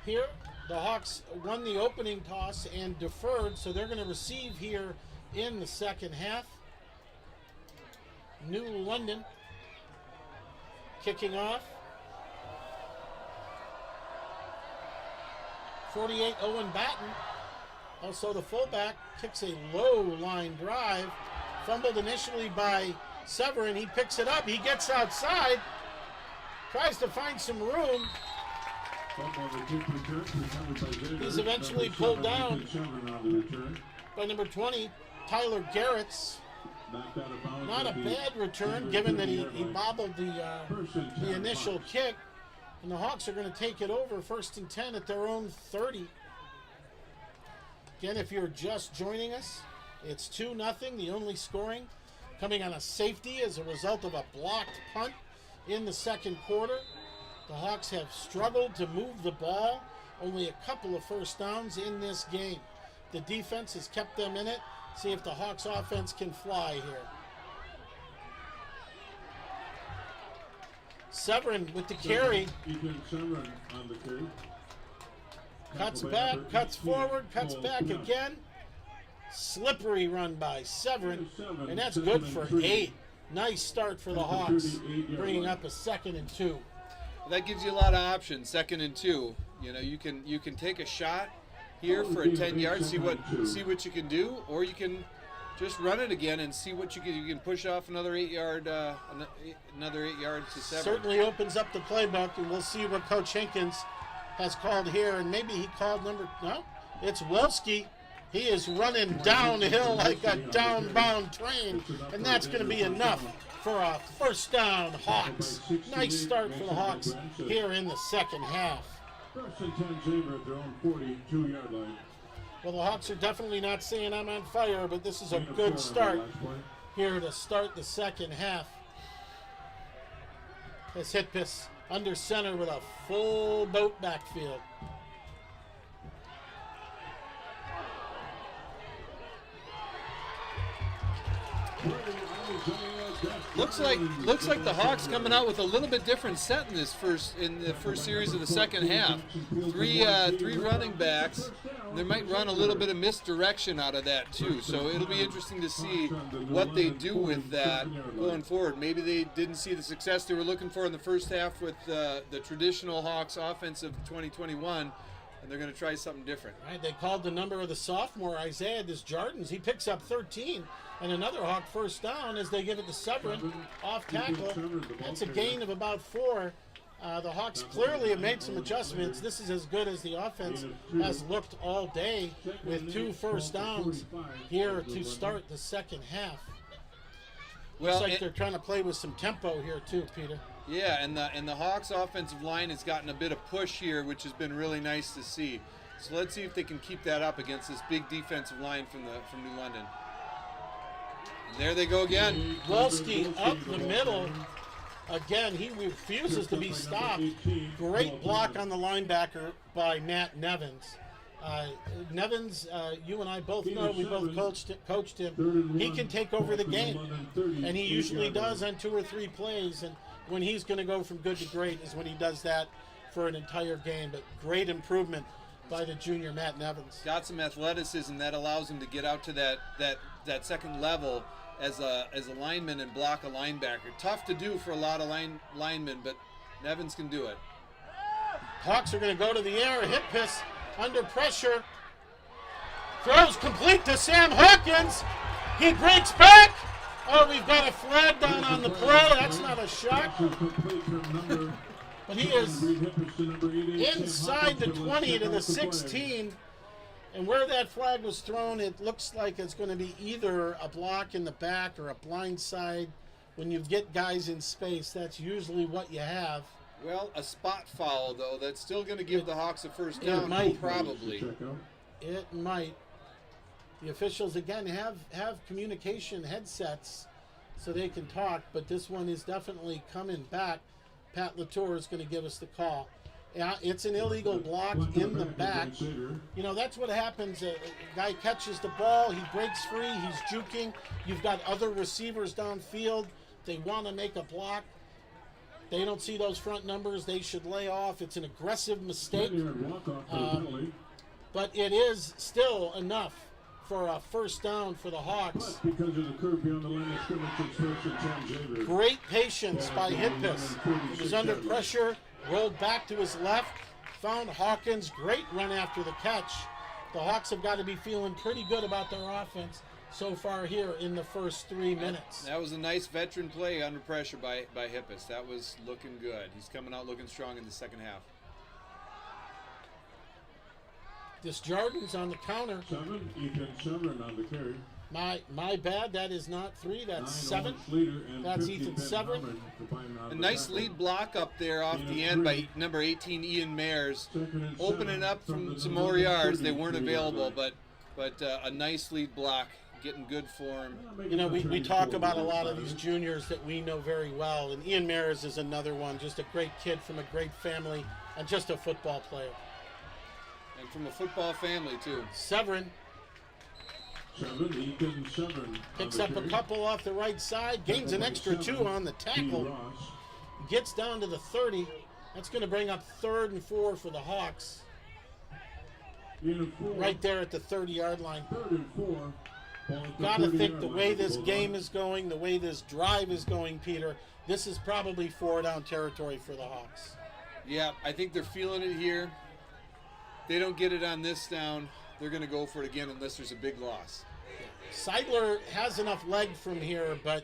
here. The Hawks won the opening toss and deferred, so they're going to receive here in the second half. New London kicking off. 48, Owen Batten. Also the fullback kicks a low line drive. Fumbled initially by Severin. He picks it up. He gets outside. Tries to find some room. He's eventually pulled down by number 20, Tyler Garrett's. Not a bad return, given that he bobbled the initial kick. And the Hawks are going to take it over, 1st and 10 at their own 30. Again, if you're just joining us, it's 2-0, the only scoring coming on a safety as a result of a blocked punt in the second quarter. The Hawks have struggled to move the ball, only a couple of first downs in this game. The defense has kept them in it. See if the Hawks offense can fly here. Severin with the carry. Cuts back, cuts forward, cuts back again. Slippery run by Severin, and that's good for 8. Nice start for the Hawks, bringing up a 2nd and 2. Well, that gives you a lot of options, 2nd and 2. You can take a shot here for a 10 yards, see what you can do, or you can just run it again and see what you can push off another 8 yards to 7. Certainly opens up the playbook, and we'll see what Coach Hinkins has called here, and maybe he called it's Wolski. He is running downhill like a downbound train, and that's going to be enough for a first down, Hawks. Nice start for the Hawks here in the second half. First and 10, Xavier at their own 42-yard line. Well, the Hawks are definitely not saying I'm on fire, but this is a good start here to start the second half. As Hitpis under center with a full boat backfield. Looks like the Hawks coming out with a little bit different set in the first series of the second half. Three running backs. They might run a little bit of misdirection out of that too. So it'll be interesting to see what they do with that going forward. Maybe they didn't see the success they were looking for in the first half with the traditional Hawks offense of 2021. And they're going to try something different. Right, they called the number of the sophomore, Isaiah Desjardins. He picks up 13, and another Hawk first down as they give it to Severin off tackle. That's a gain of about 4. The Hawks clearly have made some adjustments. This is as good as the offense has looked all day with 2 first downs here to start the second half. Well, Looks like they're trying to play with some tempo here too, Peter. Yeah, and the Hawks offensive line has gotten a bit of push here, which has been really nice to see. So let's see if they can keep that up against this big defensive line from New London. And there they go again. Wolski up the middle. Again, he refuses to be stopped. Great block on the linebacker by Matt Nevins. Nevins, you and I both know, we both coached him. He can take over the game, and he usually does on 2 or 3 plays. And when he's going to go from good to great is when he does that for an entire game. But great improvement by the junior Matt Nevins. Got some athleticism that allows him to get out to that second level as a lineman and block a linebacker. Tough to do for a lot of linemen, but Nevins can do it. Hawks are going to go to the air. Hitpis under pressure. Throws complete to Sam Hawkins. He breaks back. Oh, we've got a flag down on the play. That's not a shot. But he is inside the 20 to the 16. And where that flag was thrown, it looks like it's going to be either a block in the back or a blind side. When you get guys in space, that's usually what you have. Well, a spot foul, though, that's still going to give the Hawks a first down. It might. Probably. It might. The officials, again, have communication headsets so they can talk, but this one is definitely coming back. Pat Latour is going to give us the call. Yeah, it's an illegal block in the back. You know, that's what happens. A guy catches the ball, he breaks free, he's juking. You've got other receivers downfield. They want to make a block. They don't see those front numbers. They should lay off. It's an aggressive mistake. But it is still enough for a first down for the Hawks. Because of the curve beyond the line of scrimmage, it's first and 10, Xavier. Great patience by Hitpis. He was under pressure, rolled back to his left, found Hawkins. Great run after the catch. The Hawks have got to be feeling pretty good about their offense so far here in the first 3 minutes. That was a nice veteran play under pressure by Hippis. That was looking good. He's coming out looking strong in the second half. Desjardins on the counter. 7, Ethan Severin on the carry. My bad, that is not 3, that's 7. That's Ethan Severin. A nice lead block up there off the end by number 18, Ian Mayers. Opening up from some more yards. They weren't available, but a nice lead block. Getting good form. You know, we talk about a lot of these juniors that we know very well, and Ian Mayers is another one. Just a great kid from a great family and just a football player. And from a football family, too. Severin. Ethan Severin. Picks up a couple off the right side. Gains an extra 2 on the tackle. Gets down to the 30. That's going to bring up 3rd and 4 for the Hawks. Right there at the 30-yard line. 3rd and 4. Got to think the way this game is going, the way this drive is going, Peter, this is probably 4-down territory for the Hawks. Yeah, I think they're feeling it here. They don't get it on this down, they're going to go for it again unless there's a big loss. Seidler has enough leg from here, but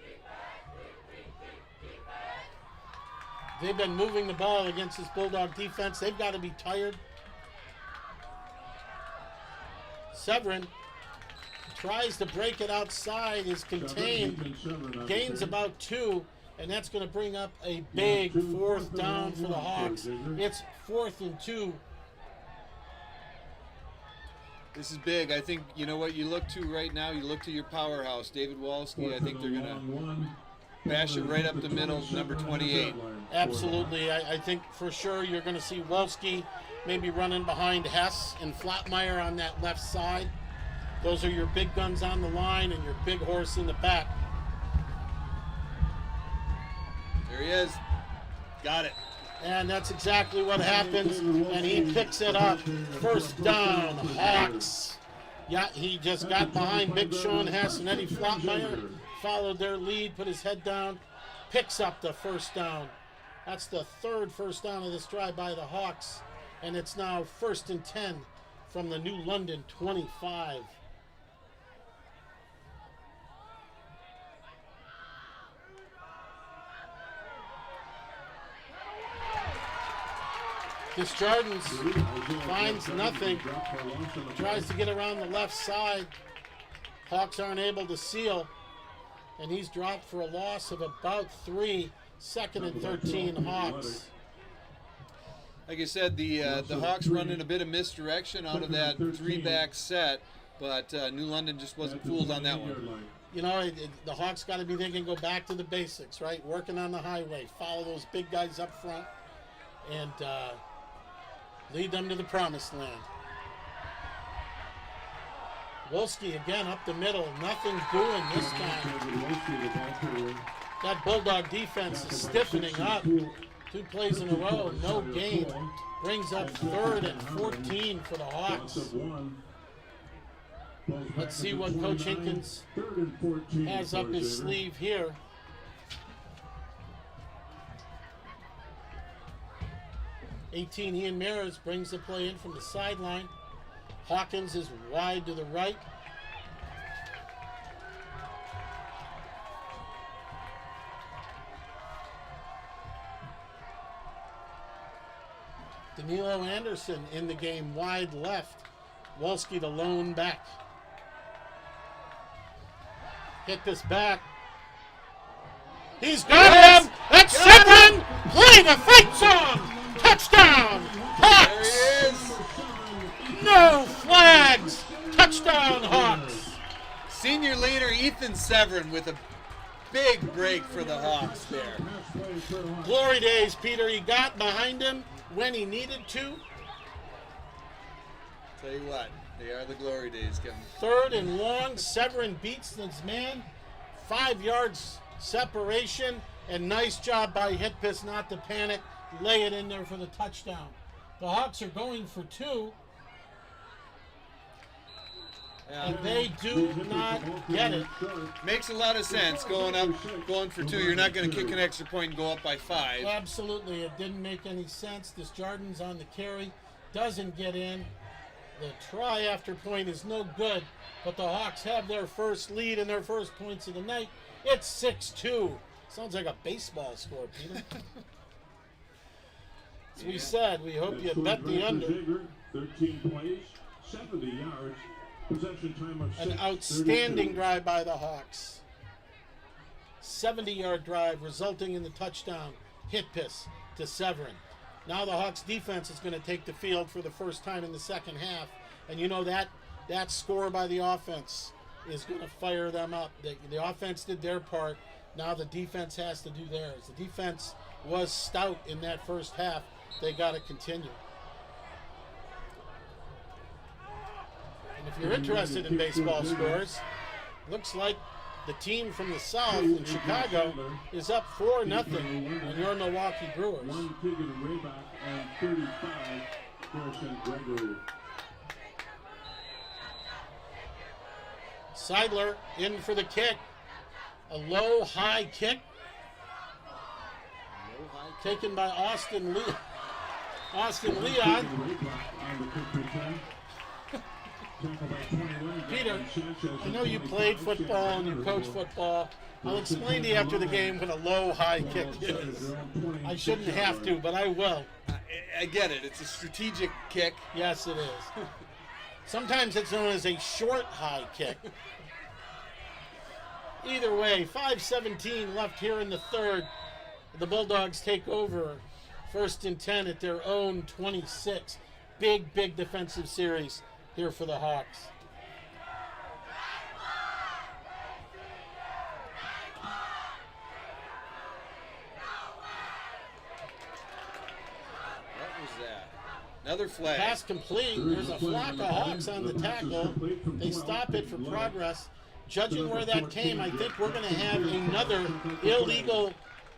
they've been moving the ball against this Bulldog defense. They've got to be tired. Severin tries to break it outside, is contained, gains about 2, and that's going to bring up a big 4th down for the Hawks. It's 4th and 2. This is big. I think, you know what you look to right now? You look to your powerhouse, David Wolski. I think they're going to bash it right up the middle, number 28. Absolutely. I think for sure you're going to see Wolski maybe running behind Hess and Flatmeyer on that left side. Those are your big guns on the line and your big horse in the back. There he is. Got it. And that's exactly what happens, and he picks it up. 1st down, Hawks. Yeah, he just got behind Big Sean Hess and Eddie Flatmeyer, followed their lead, put his head down, picks up the 1st down. That's the 3rd 1st down of this drive by the Hawks, and it's now 1st and 10 from the New London 25. Jardins finds nothing, tries to get around the left side. Hawks aren't able to seal, and he's dropped for a loss of about 3. 2nd and 13 Hawks. Like I said, the Hawks running a bit of misdirection out of that 3-back set, but New London just wasn't fooled on that one. You know, the Hawks got to be thinking, go back to the basics, right? Working on the highway, follow those big guys up front, and lead them to the promised land. Wolski again up the middle. Nothing's doing this time. That Bulldog defense is stiffening up. 2 plays in a row, no gain. Brings up 3rd and 14 for the Hawks. Let's see what Coach Hinkins has up his sleeve here. Ian Maris brings the play in from the sideline. Hawkins is wide to the right. Danilo Anderson in the game wide left. Wolski the lone back. Hit this back. He's got him! That's 7! Play the fight song! Touchdown! Hawks! There he is! No flags! Touchdown, Hawks! Senior leader Ethan Severin with a big break for the Hawks there. Glory days, Peter. He got behind him when he needed to. Tell you what, they are the glory days, Kevin. 3rd and long. Severin beats his man. 5 yards separation. And nice job by Hitpiss not to panic. Lay it in there for the touchdown. The Hawks are going for 2. And they do not get it. Makes a lot of sense going for 2. You're not going to kick an extra point and go up by 5. Absolutely. It didn't make any sense. This Jardin's on the carry. Doesn't get in. The try after point is no good. But the Hawks have their first lead and their first points of the night. It's 6-2. Sounds like a baseball score, Peter. As we said, we hope you bet the under. 13 plays, 70 yards, possession time of 6. An outstanding drive by the Hawks. 70-yard drive resulting in the touchdown. Hitpiss to Severin. Now the Hawks defense is going to take the field for the first time in the second half. And you know that score by the offense is going to fire them up. The offense did their part. Now the defense has to do theirs. The defense was stout in that first half. They got to continue. And if you're interested in baseball scores, looks like the team from the South in Chicago is up 4-0 on your Milwaukee Brewers. 1 kick in the way back and 35 for St. Gregory. Seidler in for the kick. A low-high kick. Taken by Austin Leon. Peter, I know you played football and you coach football. I'll explain to you after the game what a low-high kick is. I shouldn't have to, but I will. I get it. It's a strategic kick. Yes, it is. Sometimes it's known as a short high kick. Either way, 5:17 left here in the third. The Bulldogs take over 1st and 10 at their own 26. Big defensive series here for the Hawks. What was that? Another flag. Pass complete. There's a flock of Hawks on the tackle. They stop it for progress. Judging where that came, I think we're going to have another illegal,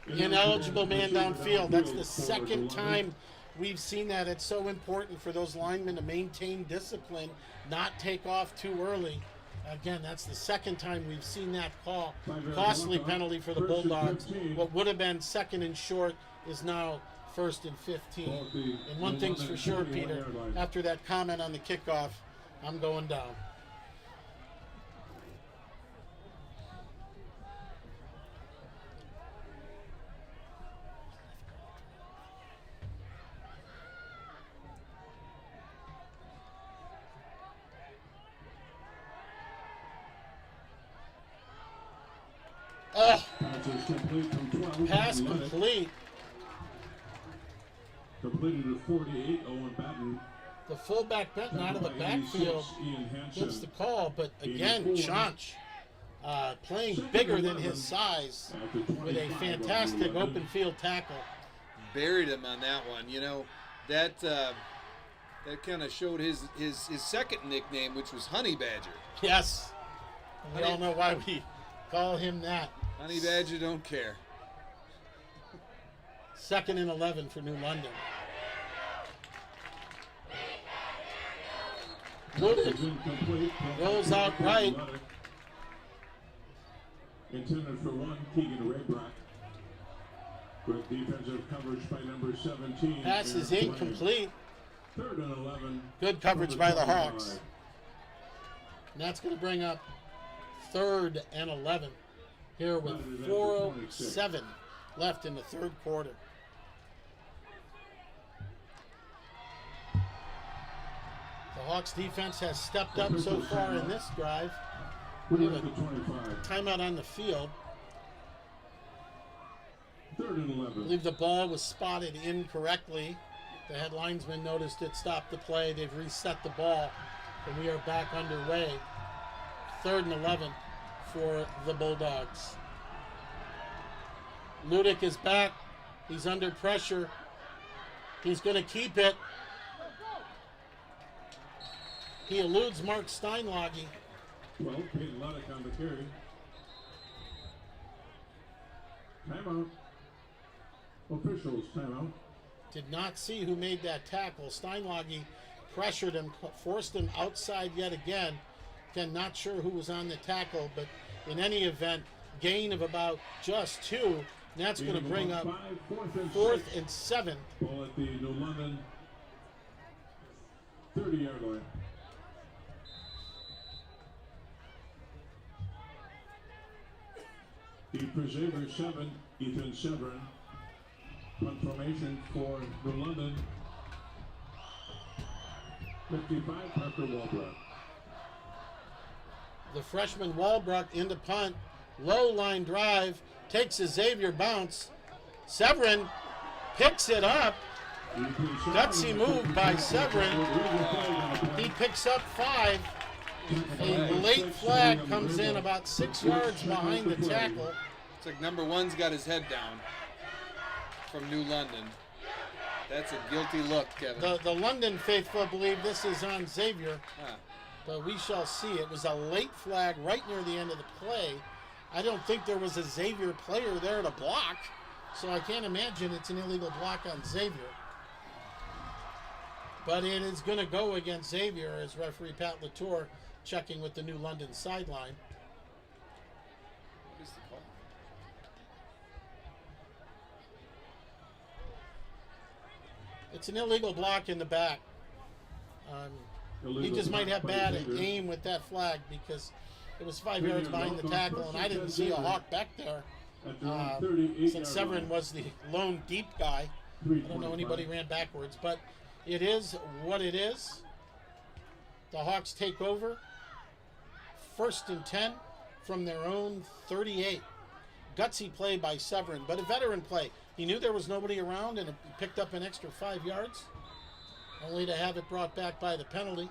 ineligible man downfield. That's the second time we've seen that. It's so important for those linemen to maintain discipline, not take off too early. Again, that's the second time we've seen that call. Costly penalty for the Bulldogs. What would have been 2nd and short is now 1st and 15. And one thing's for sure, Peter, after that comment on the kickoff, I'm going down. Oh, pass complete. Completed at 48, Owen Batten. The fullback bent out of the backfield gets the call, but again, Chonch playing bigger than his size with a fantastic open field tackle. Buried him on that one. You know, that kind of showed his second nickname, which was Honey Badger. Yes, and we all know why we call him that. Honey Badger don't care. 2nd and 11 for New London. Goes out right. Intended for one, Keegan Raybrock. Good defensive coverage by number 17. Pass is incomplete. 3rd and 11. Good coverage by the Hawks. And that's going to bring up 3rd and 11 here with 4:07 left in the third quarter. The Hawks defense has stepped up so far in this drive. We have a timeout on the field. 3rd and 11. I believe the ball was spotted incorrectly. The head linesman noticed it, stopped the play. They've reset the ball, and we are back underway. 3rd and 11 for the Bulldogs. Ludick is back. He's under pressure. He's going to keep it. He eludes Mark Steinlage. Well, Peyton Ludick on the carry. Timeout. Officials, timeout. Did not see who made that tackle. Steinlage pressured him, forced him outside yet again. Again, not sure who was on the tackle, but in any event, gain of about just 2. And that's going to bring up 4th and 7. Ball at the New London 30-yard line. The Preserver 7, Ethan Severin. Punt formation for New London. 55, Parker Walbrook. The freshman Walbrook into punt. Low line drive. Takes a Xavier bounce. Severin picks it up. Gutsy move by Severin. He picks up 5. A late flag comes in about 6 yards behind the tackle. It's like number 1's got his head down from New London. That's a guilty look, Kevin. The London faithful believe this is on Xavier, Huh. but we shall see. It was a late flag right near the end of the play. I don't think there was a Xavier player there to block, so I can't imagine it's an illegal block on Xavier. But it is going to go against Xavier as referee Pat Latour checking with the New London sideline. What is the call? It's an illegal block in the back. He just might have bad aim with that flag because it was 5 yards behind the tackle, and I didn't see a Hawk back there. Since Severin was the lone deep guy, I don't know anybody ran backwards, but it is what it is. The Hawks take over. 1st and 10 from their own 38. Gutsy play by Severin, but a veteran play. He knew there was nobody around and picked up an extra 5 yards, only to have it brought back by the penalty.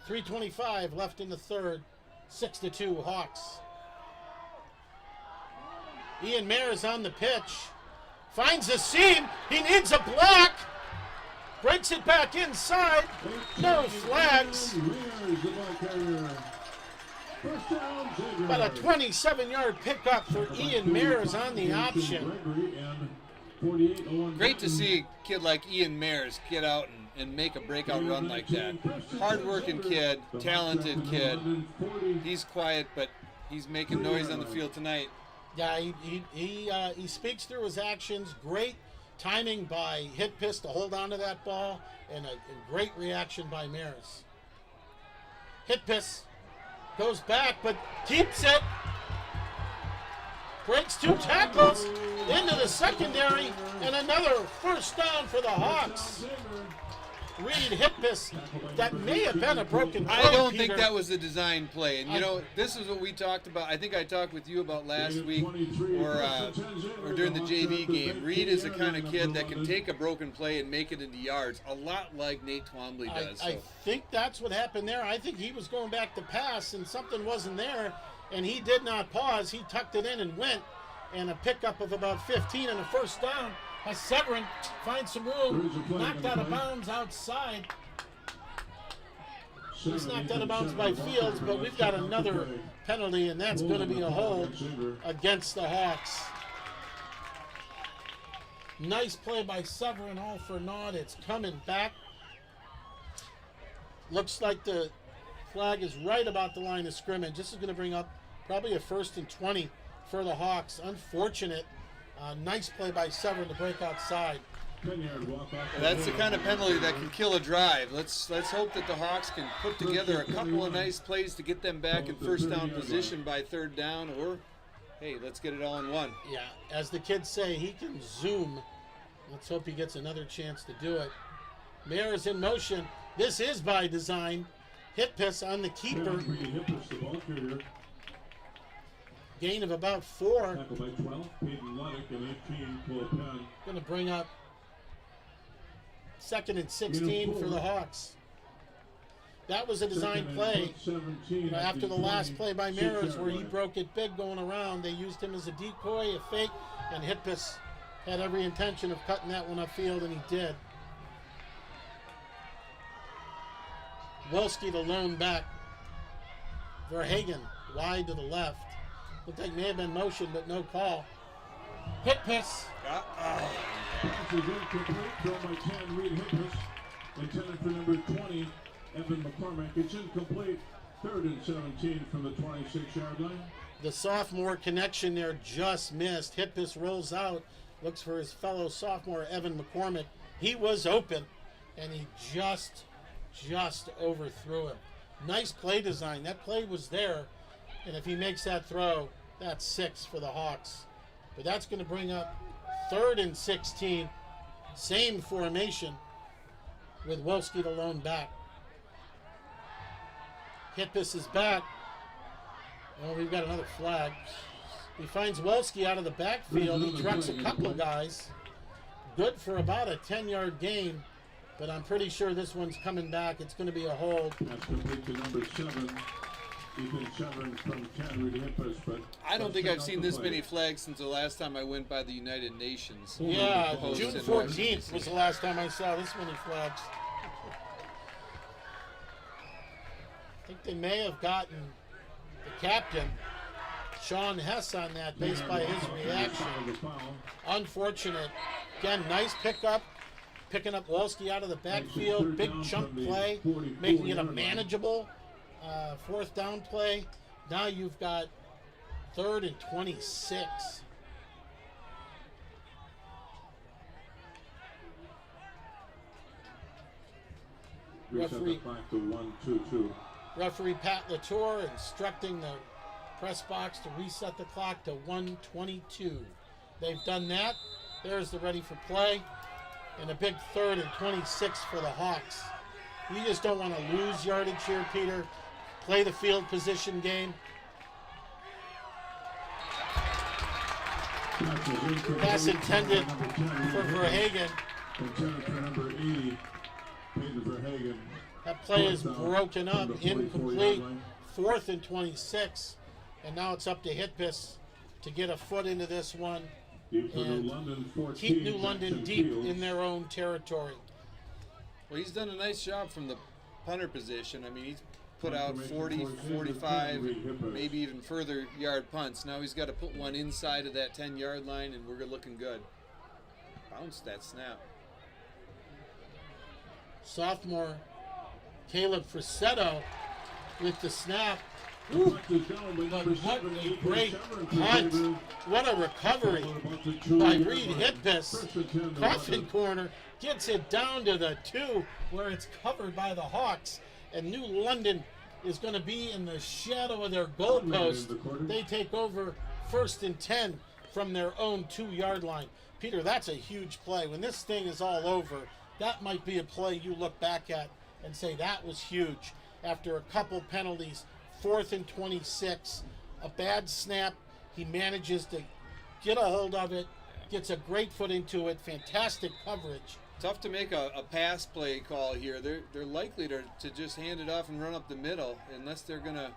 3:25 left in the third. 6-2 Hawks. Ian Mayers on the pitch. Finds a seam. He needs a block. Breaks it back inside. No flags. But a 27-yard pickup for Ian Mayers on the option. Great to see a kid like Ian Mayers get out and make a breakout run like that. Hard-working kid, talented kid. He's quiet, but he's making noise on the field tonight. Yeah, he speaks through his actions. Great timing by Hitpiss to hold on to that ball, and a great reaction by Mayers. Hitpiss goes back, but keeps it. Breaks 2 tackles into the secondary, and another first down for the Hawks. Reed Hitpiss, that may have been a broken play. I don't Peter. think that was the design play. And, you know, this is what we talked about. I think I talked with you about last week or during the JV game. Reed is the kind of kid that can take a broken play and make it into yards, a lot like Nate Twombly does. I think that's what happened there. I think he was going back to pass, and something wasn't there, and he did not pause. He tucked it in and went, and a pickup of about 15 and a first down. As Severin finds some room, knocked out of bounds outside. He's knocked out of bounds by Fields, but we've got another penalty, and that's going to be a hold against the Hawks. Nice play by Severin, all for naught. It's coming back. Looks like the flag is right about the line of scrimmage. This is going to bring up probably a 1st and 20 for the Hawks. Unfortunate. Nice play by Severin to break outside. That's the kind of penalty that can kill a drive. Let's hope that the Hawks can put together a couple of nice plays to get them back in first down position by 3rd down, or, hey, let's get it all in one. Yeah, as the kids say, he can zoom. Let's hope he gets another chance to do it. Mayer's in motion. This is by design. Hitpiss on the keeper. Gain of about 4. Going to bring up 2nd and 16 for the Hawks. That was a design play. After the last play by Mayers where he broke it big going around, they used him as a decoy, a fake, and Hitpiss had every intention of cutting that one upfield, and he did. Wolski, the lone back. Verhagen wide to the left. Looked like may have been motion, but no call. Hitpiss. This is incomplete. Throw by 10, Reed Hitpiss. Intended for number 20, Evan McCormick. It's incomplete. 3rd and 17 from the 26-yard line. The sophomore connection there just missed. Hitpiss rolls out, looks for his fellow sophomore, Evan McCormick. He was open, and he just overthrew him. Nice play design. That play was there. And if he makes that throw, that's 6 for the Hawks. But that's going to bring up 3rd and 16. Same formation with Wolski the lone back. Hitpiss is back. Oh, we've got another flag. He finds Wolski out of the backfield. He trucks a couple of guys. Good for about a 10-yard gain. But I'm pretty sure this one's coming back. It's going to be a hold. That's complete to number 7. Ethan Severin from 10, Reed Hitpiss, but I don't think I've seen this many flags since the last time I went by the United Nations. Yeah, June 14th was the last time I saw this many flags. I think they may have gotten the captain, Sean Hess, on that based by his reaction. Unfortunate. Again, nice pickup. Picking up Wolski out of the backfield. Big chunk play, making it a manageable 4th down play. Now you've got 3rd and 26. Referee back to 1-2-2. Referee Pat Latour instructing the press box to reset the clock to 1:22. They've done that. There's the ready for play. And a big 3rd and 26 for the Hawks. You just don't want to lose yardage here, Peter. Play the field position game. Pass intended for Verhagen. Intended for number 80, Peyton Verhagen. That play is broken up, incomplete. 4th and 26. And now it's up to Hitbus to get a foot into this one and keep New London deep in their own territory. Well, he's done a nice job from the punter position. I mean, he's put out 40, 45, maybe even further yard punts. Now he's got to put one inside of that 10-yard line, and we're looking good. Bounced that snap. Sophomore Caleb Frisetto with the snap. Ooh. But what a great punt. What a recovery by Reed Hitbus. Coffin corner gets it down to the 2 where it's covered by the Hawks. And New London is going to be in the shadow of their goalpost. They take over 1st and 10 from their own 2-yard line. Peter, that's a huge play. When this thing is all over, that might be a play you look back at and say that was huge. After a couple penalties, 4th and 26, a bad snap. He manages to get a hold of it, gets a great foot into it, fantastic coverage. Tough to make a pass play call here. They're likely to just hand it off and run up the middle unless they're going to.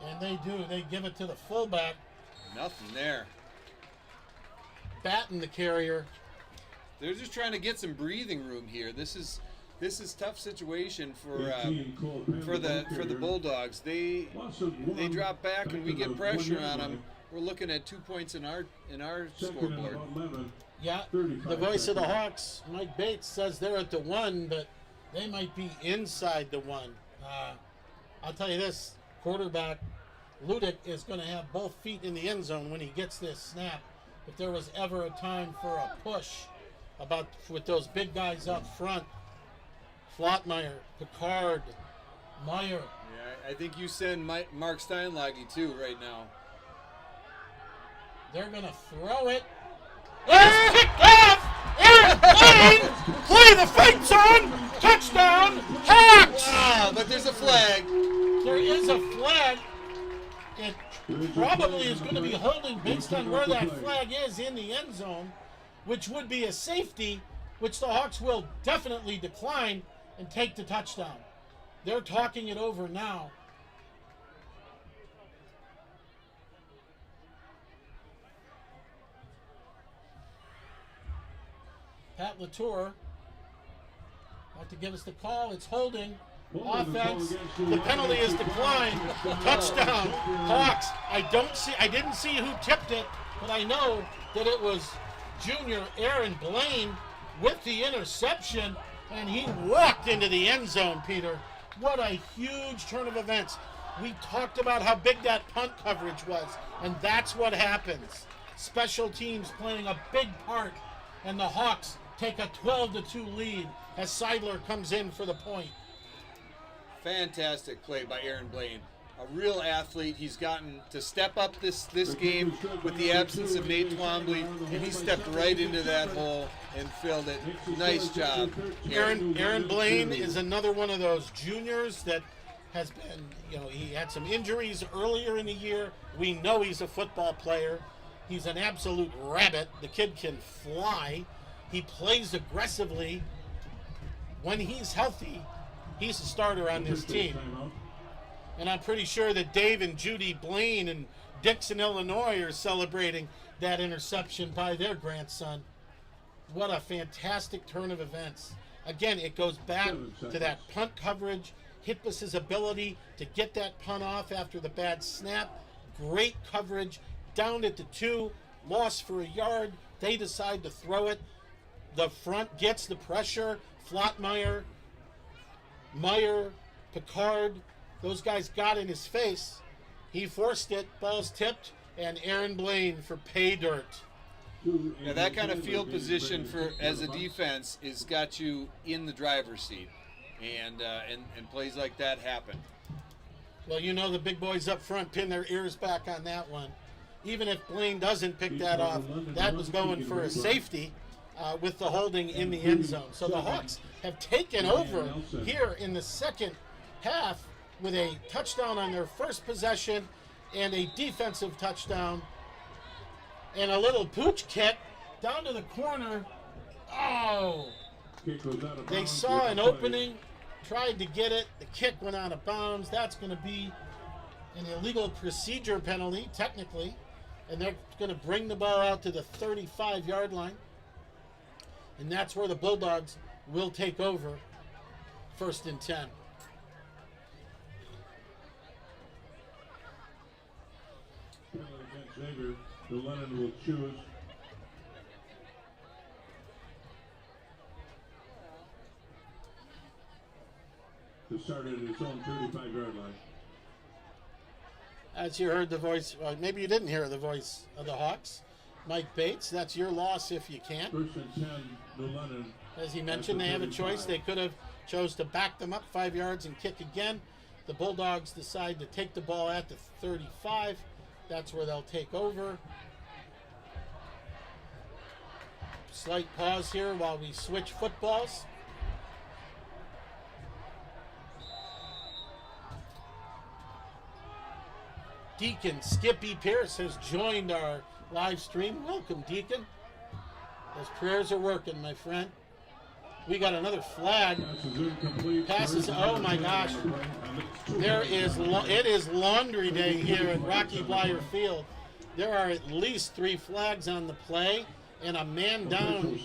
And they do. They give it to the fullback. Nothing there. Batten, the carrier. They're just trying to get some breathing room here. This is tough situation for the Bulldogs. They drop back and we get pressure on them. We're looking at 2 points in our scoreboard. Yeah, the voice of the Hawks, Mike Bates, says they're at the 1, but they might be inside the 1. I'll tell you this, quarterback Ludick is going to have both feet in the end zone when he gets this snap. If there was ever a time for a push with those big guys up front, Flottmeyer, Picard, Meyer. Yeah, I think you send Mark Steinlage too right now. They're going to throw it. It's kicked off! Aaron Blaine! Play the fake zone! Touchdown! Hawks! Wow, but there's a flag. There is a flag. It probably is going to be holding based on where that flag is in the end zone, which would be a safety, which the Hawks will definitely decline and take the touchdown. They're talking it over now. Pat Latour about to give us the call. It's holding. Offense. The penalty is declined. Touchdown. Hawks. I didn't see who tipped it, but I know that it was junior Aaron Blaine with the interception, and he walked into the end zone, Peter. What a huge turn of events. We talked about how big that punt coverage was, and that's what happens. Special teams playing a big part, and the Hawks take a 12-2 lead as Seidler comes in for the point. Fantastic play by Aaron Blaine. A real athlete. He's gotten to step up this game with the absence of Nate Twombly, and he stepped right into that hole and filled it. Nice job. Aaron Blaine is another one of those juniors that has been, he had some injuries earlier in the year. We know he's a football player. He's an absolute rabbit. The kid can fly. He plays aggressively. When he's healthy, he's a starter on this team. And I'm pretty sure that Dave and Judy Blaine in Dixon, Illinois are celebrating that interception by their grandson. What a fantastic turn of events. Again, it goes back to that punt coverage, Hitbus's ability to get that punt off after the bad snap. Great coverage, down at the 2, loss for a yard. They decide to throw it. The front gets the pressure. Flottmeyer, Meyer, Picard, those guys got in his face. He forced it, ball's tipped, and Aaron Blaine for pay dirt. Yeah, that kind of field position as a defense has got you in the driver's seat, and plays like that happen. Well, the big boys up front pin their ears back on that one. Even if Blaine doesn't pick that off, that was going for a safety. with the holding in the end zone. So the Hawks have taken over here in the second half with a touchdown on their first possession and a defensive touchdown and a little pooch kick down to the corner. Oh! They saw an opening, tried to get it. The kick went out of bounds. That's going to be an illegal procedure penalty, technically. And they're going to bring the ball out to the 35-yard line. And that's where the Bulldogs will take over, 1st and 10. Against Xavier, New London will choose. To start at its own 35-yard line. As you heard the voice, maybe you didn't hear the voice of the Hawks, Mike Bates. That's your loss if you can't. 1st and 10, New London. As he mentioned, they have a choice. They could have chose to back them up 5 yards and kick again. The Bulldogs decide to take the ball at the 35. That's where they'll take over. Slight pause here while we switch footballs. Deacon Skippy Pierce has joined our live stream. Welcome, Deacon. Those prayers are working, my friend. We got another flag. Passes. Oh my gosh! It is laundry day here at Rocky Blyer Field. There are at least 3 flags on the play and a man down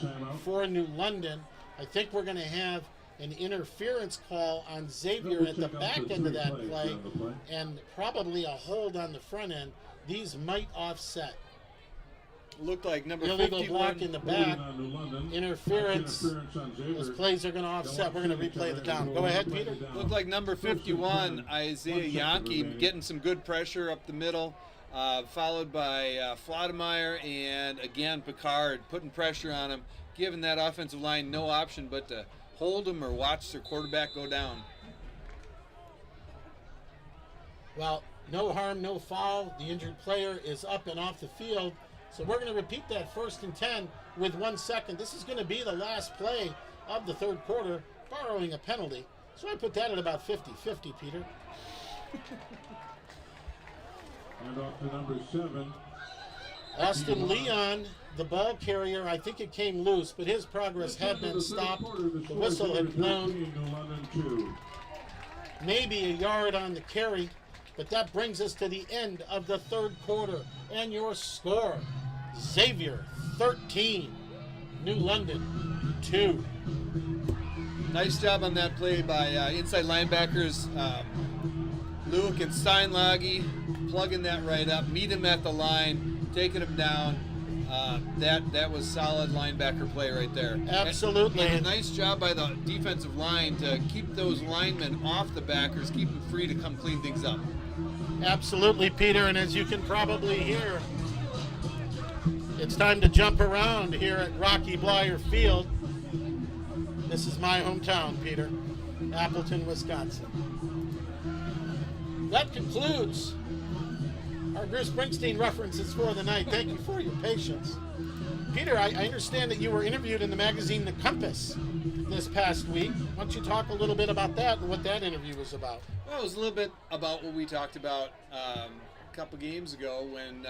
for New London. I think we're going to have an interference call on Xavier at the back end of that play and probably a hold on the front end. These might offset. Looked like number illegal 51. block in the back. Interference. Those plays are going to offset. We're going to replay the down. Go ahead, Peter. Looked like number 51, Isaiah Yankee, getting some good pressure up the middle, followed by Flodemeyer and again Picard putting pressure on him, giving that offensive line no option but to hold him or watch their quarterback go down. Well, no harm, no foul. The injured player is up and off the field. So we're going to repeat that 1st and 10 with 1 second. This is going to be the last play of the 3rd quarter, borrowing a penalty. So I put that at about 50-50, Peter. And off to number 7. Austin Leon, the ball carrier, I think it came loose, but his progress had been stopped. The whistle had blown. Maybe a yard on the carry, but that brings us to the end of the 3rd quarter. And your score, Xavier 13, New London 2. Nice job on that play by inside linebackers Luke and Steinlage, plugging that right up, meet him at the line, taking him down. That was solid linebacker play right there. Absolutely. And a nice job by the defensive line to keep those linemen off the backers, keep them free to come clean things up. Absolutely, Peter, and as you can probably hear, it's time to jump around here at Rocky Blyer Field. This is my hometown, Peter, Appleton, Wisconsin. That concludes our Bruce Springsteen references for the night. Thank you for your patience. Peter, I understand that you were interviewed in the magazine The Compass this past week. Why don't you talk a little bit about that and what that interview was about? Well, it was a little bit about what we talked about a couple games ago when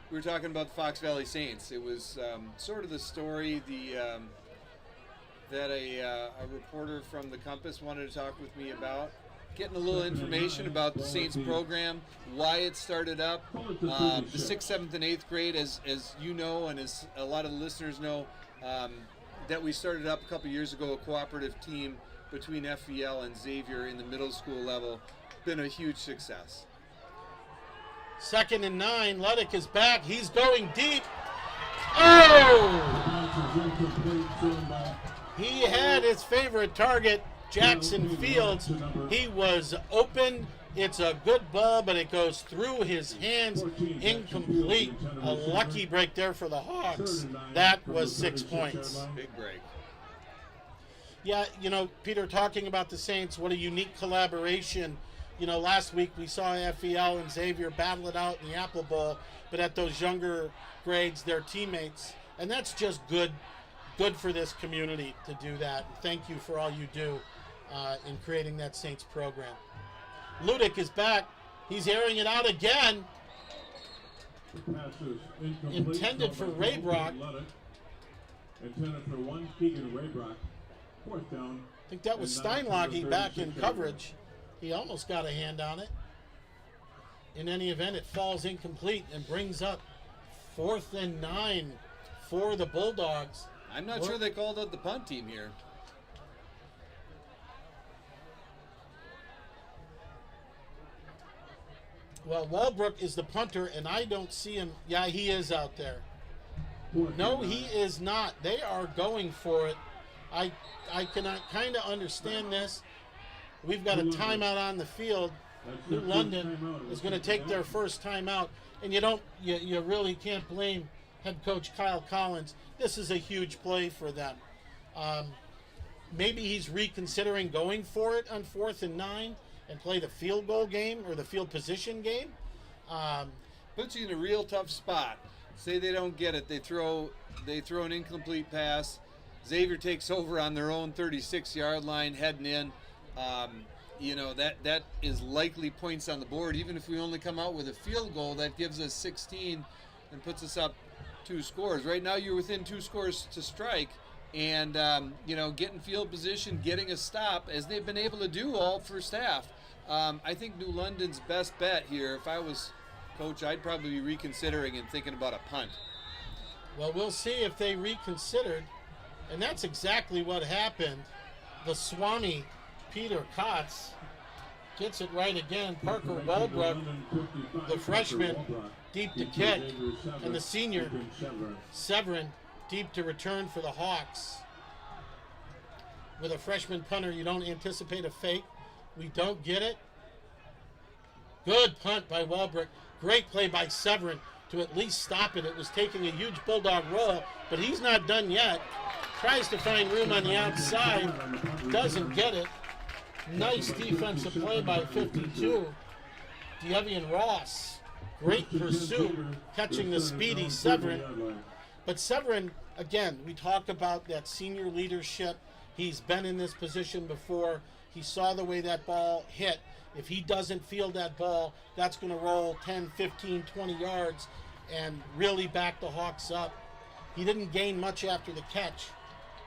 we were talking about the Fox Valley Saints. It was sort of the story that a reporter from The Compass wanted to talk with me about. Getting a little information about the Saints program, why it started up, the 6th, 7th, and 8th grade, as you know, and as a lot of the listeners know, that we started up a couple years ago, a cooperative team between FVL and Xavier in the middle school level. Been a huge success. 2nd and 9, Luddick is back. He's going deep. Oh! He had his favorite target, Jackson Fields. He was open. It's a good ball, but it goes through his hands. Incomplete. A lucky break there for the Hawks. That was 6 points. Big break. Yeah, you know, Peter, talking about the Saints, what a unique collaboration. You know, last week we saw FEL and Xavier battle it out in the Apple Bowl, but at those younger grades, they're teammates. And that's just good good for this community to do that. And thank you for all you do in creating that Saints program. Ludick is back. He's airing it out again. The pass is incomplete. Intended for Raybrock. Intended for one, Keegan Raybrock. Fourth down. I think that was Steinlage back in coverage. He almost got a hand on it. In any event, it falls incomplete and brings up 4th and 9 for the Bulldogs. I'm not sure they called out the punt team here. Well, Walbrook is the punter, and I don't see him. Yeah, he is out there. No, he is not. They are going for it. I cannot kind of understand this. We've got a timeout on the field. New London is going to take their first timeout, and you really can't blame head coach Kyle Collins. This is a huge play for them. Maybe he's reconsidering going for it on 4th and 9 and play the field goal game or the field position game. Puts you in a real tough spot. Say they don't get it, they throw an incomplete pass. Xavier takes over on their own 36-yard line, heading in. That is likely points on the board. Even if we only come out with a field goal, that gives us 16 and puts us up 2 scores. Right now, you're within 2 scores to strike, and getting field position, getting a stop, as they've been able to do all first half. I think New London's best bet here, if I was coach, I'd probably be reconsidering and thinking about a punt. Well, we'll see if they reconsidered, and that's exactly what happened. The Swami, Peter Kotz, gets it right again. Parker Walbrook, the freshman, deep to kick, and the senior, Severin, deep to return for the Hawks. With a freshman punter, you don't anticipate a fake. We don't get it. Good punt by Walbrook. Great play by Severin to at least stop it. It was taking a huge Bulldog roll, but he's not done yet. Tries to find room on the outside. Doesn't get it. Nice defensive play by 52. Devian Ross. Great pursuit, catching the speedy Severin. But Severin, again, we talk about that senior leadership. He's been in this position before. He saw the way that ball hit. If he doesn't field that ball, that's going to roll 10, 15, 20 yards and really back the Hawks up. He didn't gain much after the catch,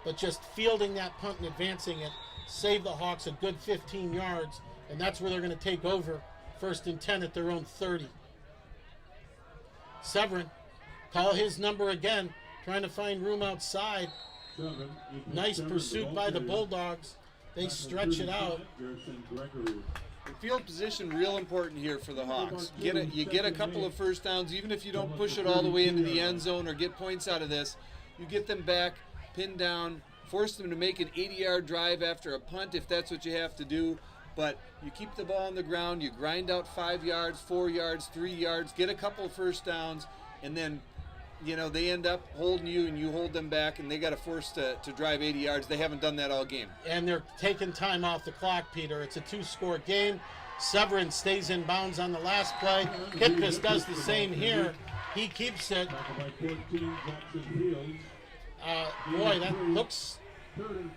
but just fielding that punt and advancing it saved the Hawks a good 15 yards, and that's where they're going to take over 1st and 10 at their own 30. Severin, call his number again, trying to find room outside. Nice pursuit by the Bulldogs. They stretch it out. The field position real important here for the Hawks. You get a couple of first downs, even if you don't push it all the way into the end zone or get points out of this. You get them back, pinned down, force them to make an 80-yard drive after a punt if that's what you have to do. But you keep the ball on the ground, you grind out 5 yards, 4 yards, 3 yards, get a couple of first downs, and then they end up holding you and you hold them back, and they got to force to drive 80 yards. They haven't done that all game. And they're taking time off the clock, Peter. It's a 2-score game. Severin stays in bounds on the last play. Hitkus does the same here. He keeps it. Boy, that looks,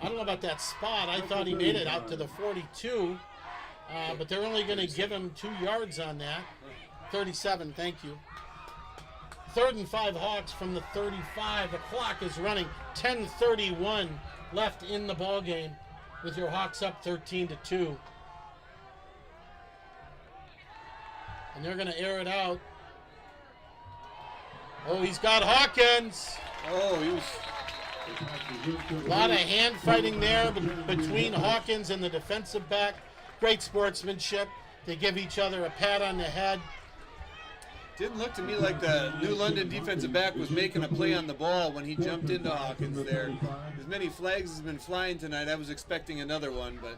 I don't know about that spot. I thought he made it out to the 42, but they're only going to give him 2 yards on that. 37, thank you. 3rd and 5 Hawks from the 35. The clock is running. 10:31 left in the ball game with your Hawks up 13-2. And they're going to air it out. Oh, he's got Hawkins. Oh, he was. A lot of hand fighting there between Hawkins and the defensive back. Great sportsmanship. They give each other a pat on the head. Didn't look to me like the New London defensive back was making a play on the ball when he jumped into Hawkins there. As many flags has been flying tonight, I was expecting another one, but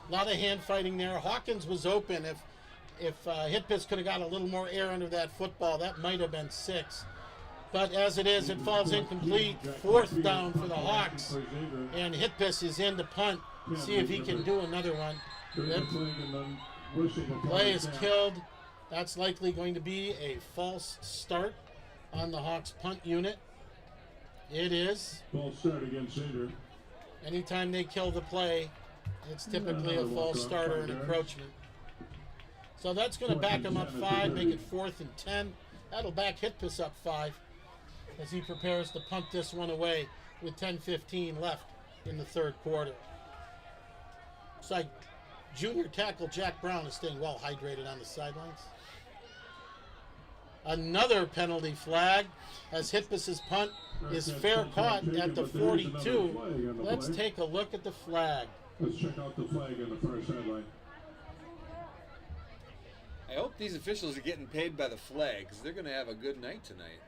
a lot of hand fighting there. Hawkins was open. If Hitpitz could have got a little more air under that football, that might have been 6. But as it is, it falls incomplete. 4th down for the Hawks, and Hitpitz is in to punt. See if he can do another one. Play is killed. That's likely going to be a false start on the Hawks punt unit. It is. False start against Xavier. Anytime they kill the play, it's typically a false starter and encroachment. So that's going to back him up 5, make it 4th and 10. That'll back Hitpus up 5 as he prepares to punt this one away with 10:15 left in the third quarter. It's like junior tackle Jack Brown is staying well hydrated on the sidelines. Another penalty flag as Hitpus's punt is fair caught at the 42. Let's take a look at the flag. Let's check out the flag on the far sideline. I hope these officials are getting paid by the flags. They're going to have a good night tonight.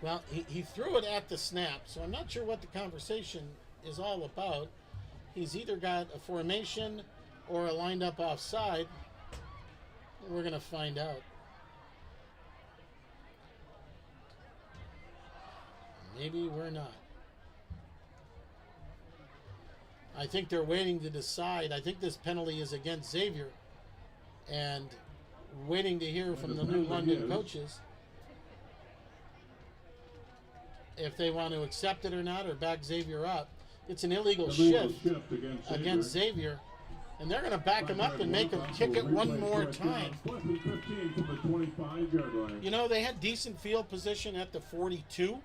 Well, he threw it at the snap, so I'm not sure what the conversation is all about. He's either got a formation or a lined up offside. We're going to find out. Maybe we're not. I think they're waiting to decide. I think this penalty is against Xavier and waiting to hear from the New London coaches if they want to accept it or not or back Xavier up. It's an illegal shift against Xavier, and they're going to back him up and make him kick it one more time. You know, they had decent field position at the 42.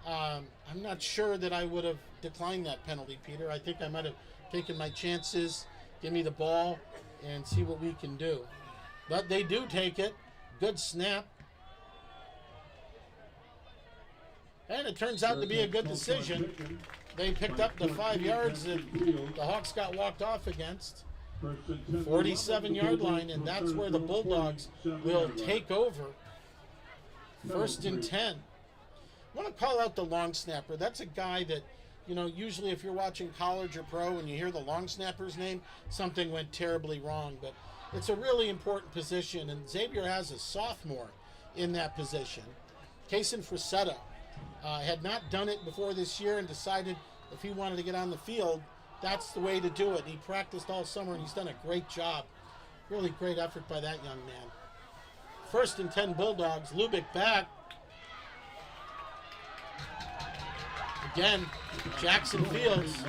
I'm not sure that I would have declined that penalty, Peter. I think I might have taken my chances, give me the ball, and see what we can do. But they do take it. Good snap. And it turns out to be a good decision. They picked up the 5 yards that the Hawks got walked off against. 47-yard line, and that's where the Bulldogs will take over. 1st and 10. I want to call out the long snapper. That's a guy that, you know, usually if you're watching college or pro and you hear the long snapper's name, something went terribly wrong. But it's a really important position, and Xavier has a sophomore in that position. Kason Frazetta had not done it before this year and decided if he wanted to get on the field, that's the way to do it. He practiced all summer, and he's done a great job. Really great effort by that young man. 1st and 10 Bulldogs. Lubick back. Again, Jackson Fields.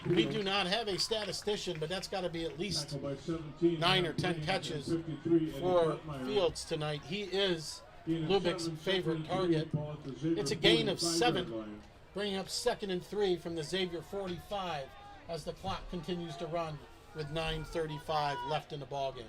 We do not have a statistician, but that's got to be at least 9 or 10 catches for Fields tonight. He is Lubick's favorite target. It's a gain of 7, bringing up 2nd and 3 from the Xavier 45 as the clock continues to run with 9:35 left in the ballgame.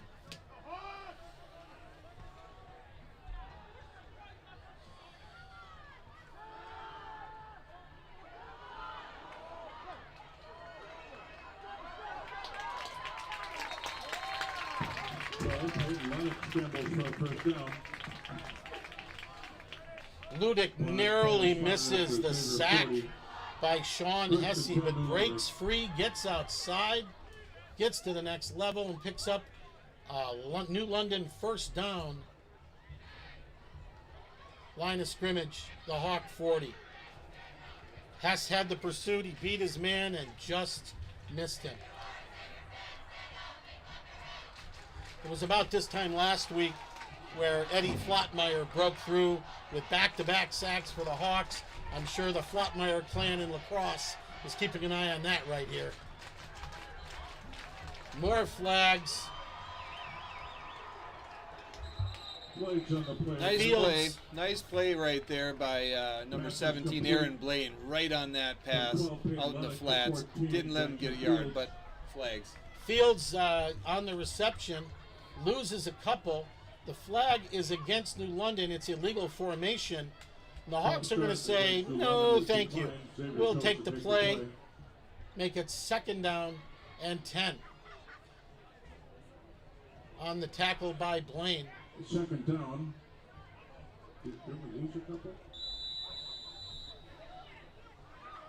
Ludick narrowly misses the sack by Sean Hesse, but breaks free, gets outside, gets to the next level, and picks up New London 1st down. Line of scrimmage, the Hawk 40. Hess had the pursuit, he beat his man and just missed him. It was about this time last week where Eddie Flottmeyer broke through with back-to-back sacks for the Hawks. I'm sure the Flottmeyer clan in lacrosse is keeping an eye on that right here. More flags. Nice play right there by number 17, Aaron Blaine, right on that pass out in the flats. Didn't let him get a yard, but flags. Fields on the reception loses a couple. The flag is against New London. It's illegal formation. And the Hawks are going to say, no, thank you. We'll take the play. Make it 2nd down and 10. On the tackle by Blaine. 2nd down. Did we lose a couple?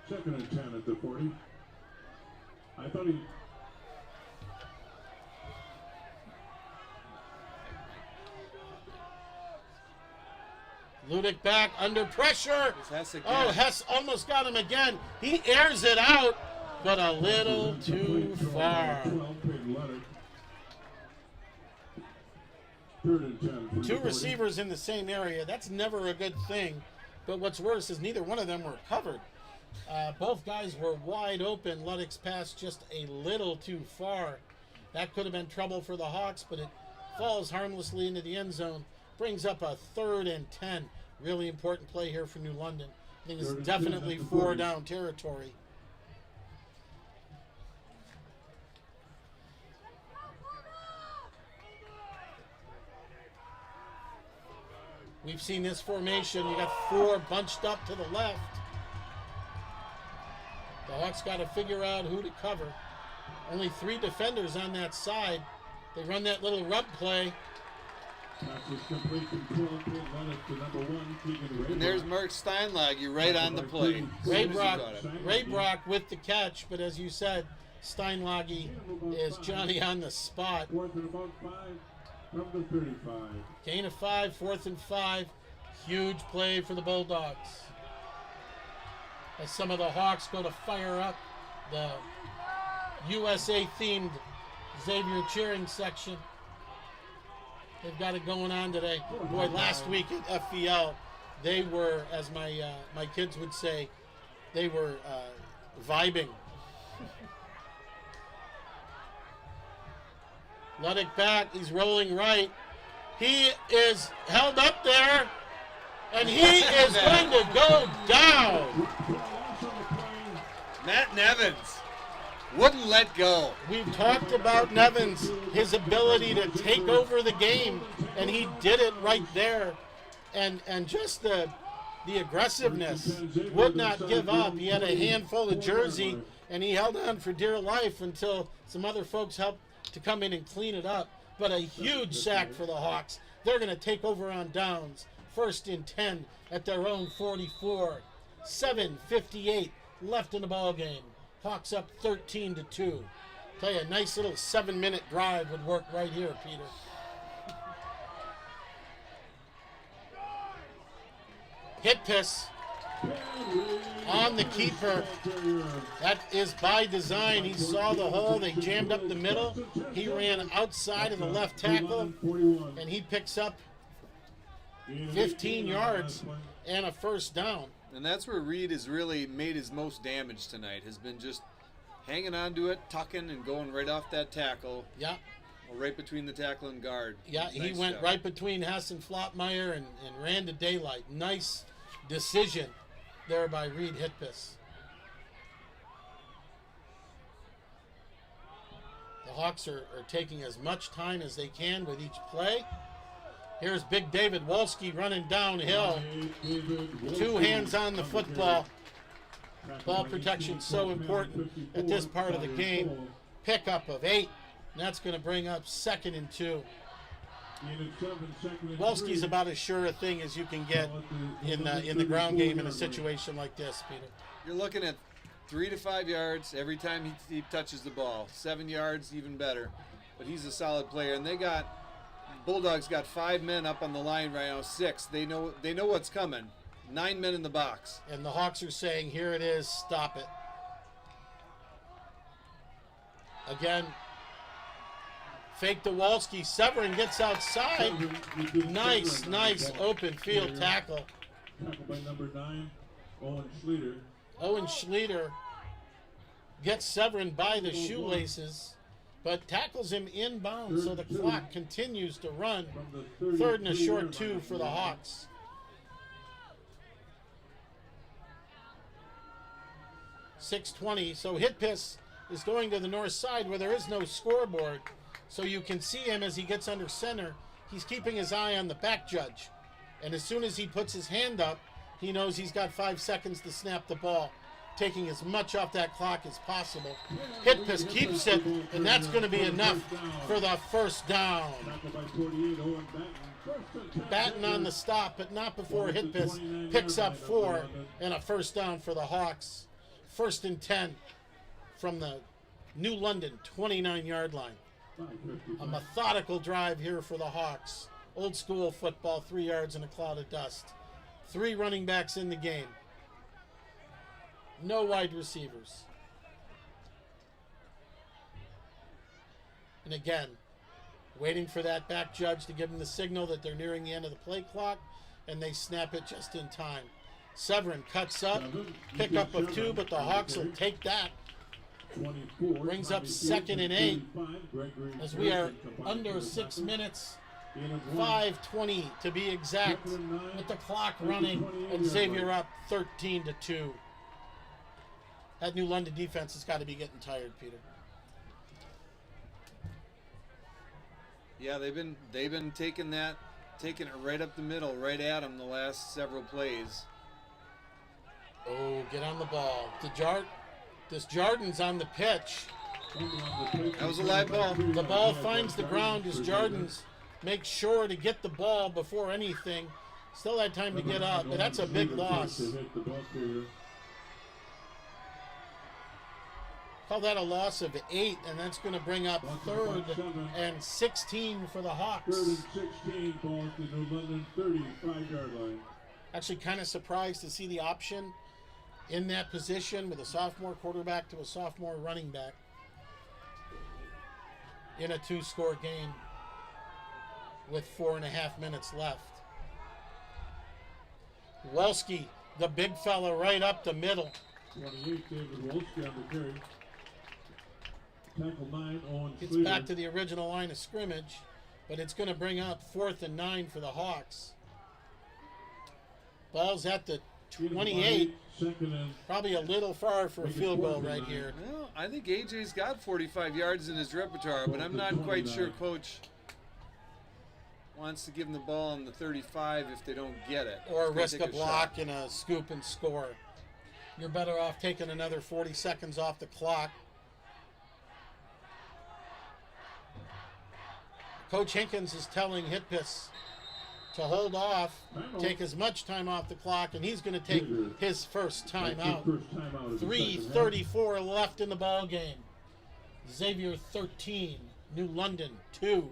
2nd and 10 at the 40. I thought he... Ludick back under pressure. Hess oh, Hess almost got him again. He airs it out, but a little too far. Third and 10. from Two the 40. receivers in the same area. That's never a good thing. But what's worse is neither one of them were covered. Both guys were wide open. Luddick's pass just a little too far. That could have been trouble for the Hawks, but it falls harmlessly into the end zone. Brings up a 3rd and 10. Really important play here for New London. I think it's 3rd and 10 definitely at the 4 40. down territory. We've seen this formation. You got 4 bunched up to the left. The Hawks got to figure out who to cover. Only 3 defenders on that side. They run that little rub play. Pass is complete from 12. Run it to number 1, Keegan Ray. And there's Mark Steinlag, right on the play. Ray As soon as he Brock, got it. Ray Brock with the catch, but as you said, Steinlage is Johnny on the spot. 4th and about 5 from the 35. Gain of 5, 4th and 5. Huge play for the Bulldogs. As some of the Hawks go to fire up the USA-themed Xavier cheering section. They've got it going on today. Boy, last week at FVL, they were, as my kids would say, they were vibing. Luddick back. He's rolling right. He is held up there, and he is going to go down. Matt Nevins wouldn't let go. We've talked about Nevins, his ability to take over the game, and he did it right there. And just the aggressiveness, would not give up. He had a handful of jersey, and he held on for dear life until some other folks helped to come in and clean it up. But a huge sack for the Hawks. They're going to take over on downs. 1st and 10 at their own 44. 7:58 left in the ball game. Hawks up 13-2. Tell you, a nice little 7-minute drive would work right here, Peter. Hit piss on the keeper. That is by design. He saw the hole. They jammed up the middle. He ran outside of the left tackle, and he picks up 15 yards and a 1st down. And that's where Reed has really made his most damage tonight, has been just hanging on to it, tucking, and going right off that tackle. Yeah. Or right between the tackle and guard. Yeah, he Nice went job. right between Hess and Flopmeyer and ran to daylight. Nice decision there by Reed Hitpiss. The Hawks are taking as much time as they can with each play. Here's Big David Wolski running downhill. 2 hands on the football. Ball protection so important at this part of the game. Pickup of 8. And that's going to bring up 2nd and 2. Wolski's about as sure a thing as you can get in the ground game in a situation like this, Peter. You're looking at 3 to 5 yards every time he touches the ball. 7 yards, even better. But he's a solid player, and Bulldogs got 5 men up on the line right now. 6. They know what's coming. 9 men in the box. And the Hawks are saying, here it is, stop it. Again, fake to Wolski. Severin gets outside. Nice open field tackle. Tackled by number 9, Owen Schleter. Owen Schleter gets Severin by the shoelaces, but tackles him inbound, so the clock continues to run. 3rd and a short 2 for the Hawks. .620, so Hitpiss is going to the north side where there is no scoreboard. So you can see him as he gets under center. He's keeping his eye on the back judge. And as soon as he puts his hand up, he knows he's got 5 seconds to snap the ball, taking as much off that clock as possible. Hitpiss keeps it, and that's going to be enough for the 1st down. Tackled by 48, Owen Batten. Batten on the stop, but not before Hitpiss picks up 4 and a 1st down for the Hawks. 1st and 10 from the New London 29-yard line. A methodical drive here for the Hawks. Old school football, 3 yards in a cloud of dust. 3 running backs in the game. No wide receivers. And again, Waiting for that back judge to give them the signal that they're nearing the end of the play clock, and they snap it just in time. Severin cuts up, pickup of 2, but the Hawks will take that. Brings up 2nd and 8 as we are under 6 minutes, 5:20 to be exact, with the clock running, and Xavier up 13-2. That New London defense has got to be getting tired, Peter. Yeah, they've been taking it right up the middle, right at them the last several plays. Oh, get on the ball. This Jordan's on the pitch. That was a live ball. The ball finds the ground as Jordan's makes sure to get the ball before anything. Still had time to get up, but that's a big loss. Call that a loss of 8, and that's going to bring up 3rd and 16 for the Hawks. 3rd and 16, ball at the New London 35-yard line. Actually kind of surprised to see the option in that position with a sophomore quarterback to a sophomore running back in a 2-score game with 4.5 minutes left. Wolski, the big fella, right up the middle. 28, David Wolski on the carry. Tackle 9, Owen Gets Slater. back to the original line of scrimmage, but it's going to bring up 4th and 9 for the Hawks. Ball's at the 28. Probably a little far for a field goal right here. Well, I think AJ's got 45 yards in his repertoire, but I'm not quite sure Coach wants to give him the ball on the 35 if they don't get it. Or risk a block and a scoop and score. You're better off taking another 40 seconds off the clock. Coach Hinkins is telling Hitpis to hold off, take as much time off the clock, and he's going to take his first time out. 3:34 left in the ball game. Xavier 13, New London 2.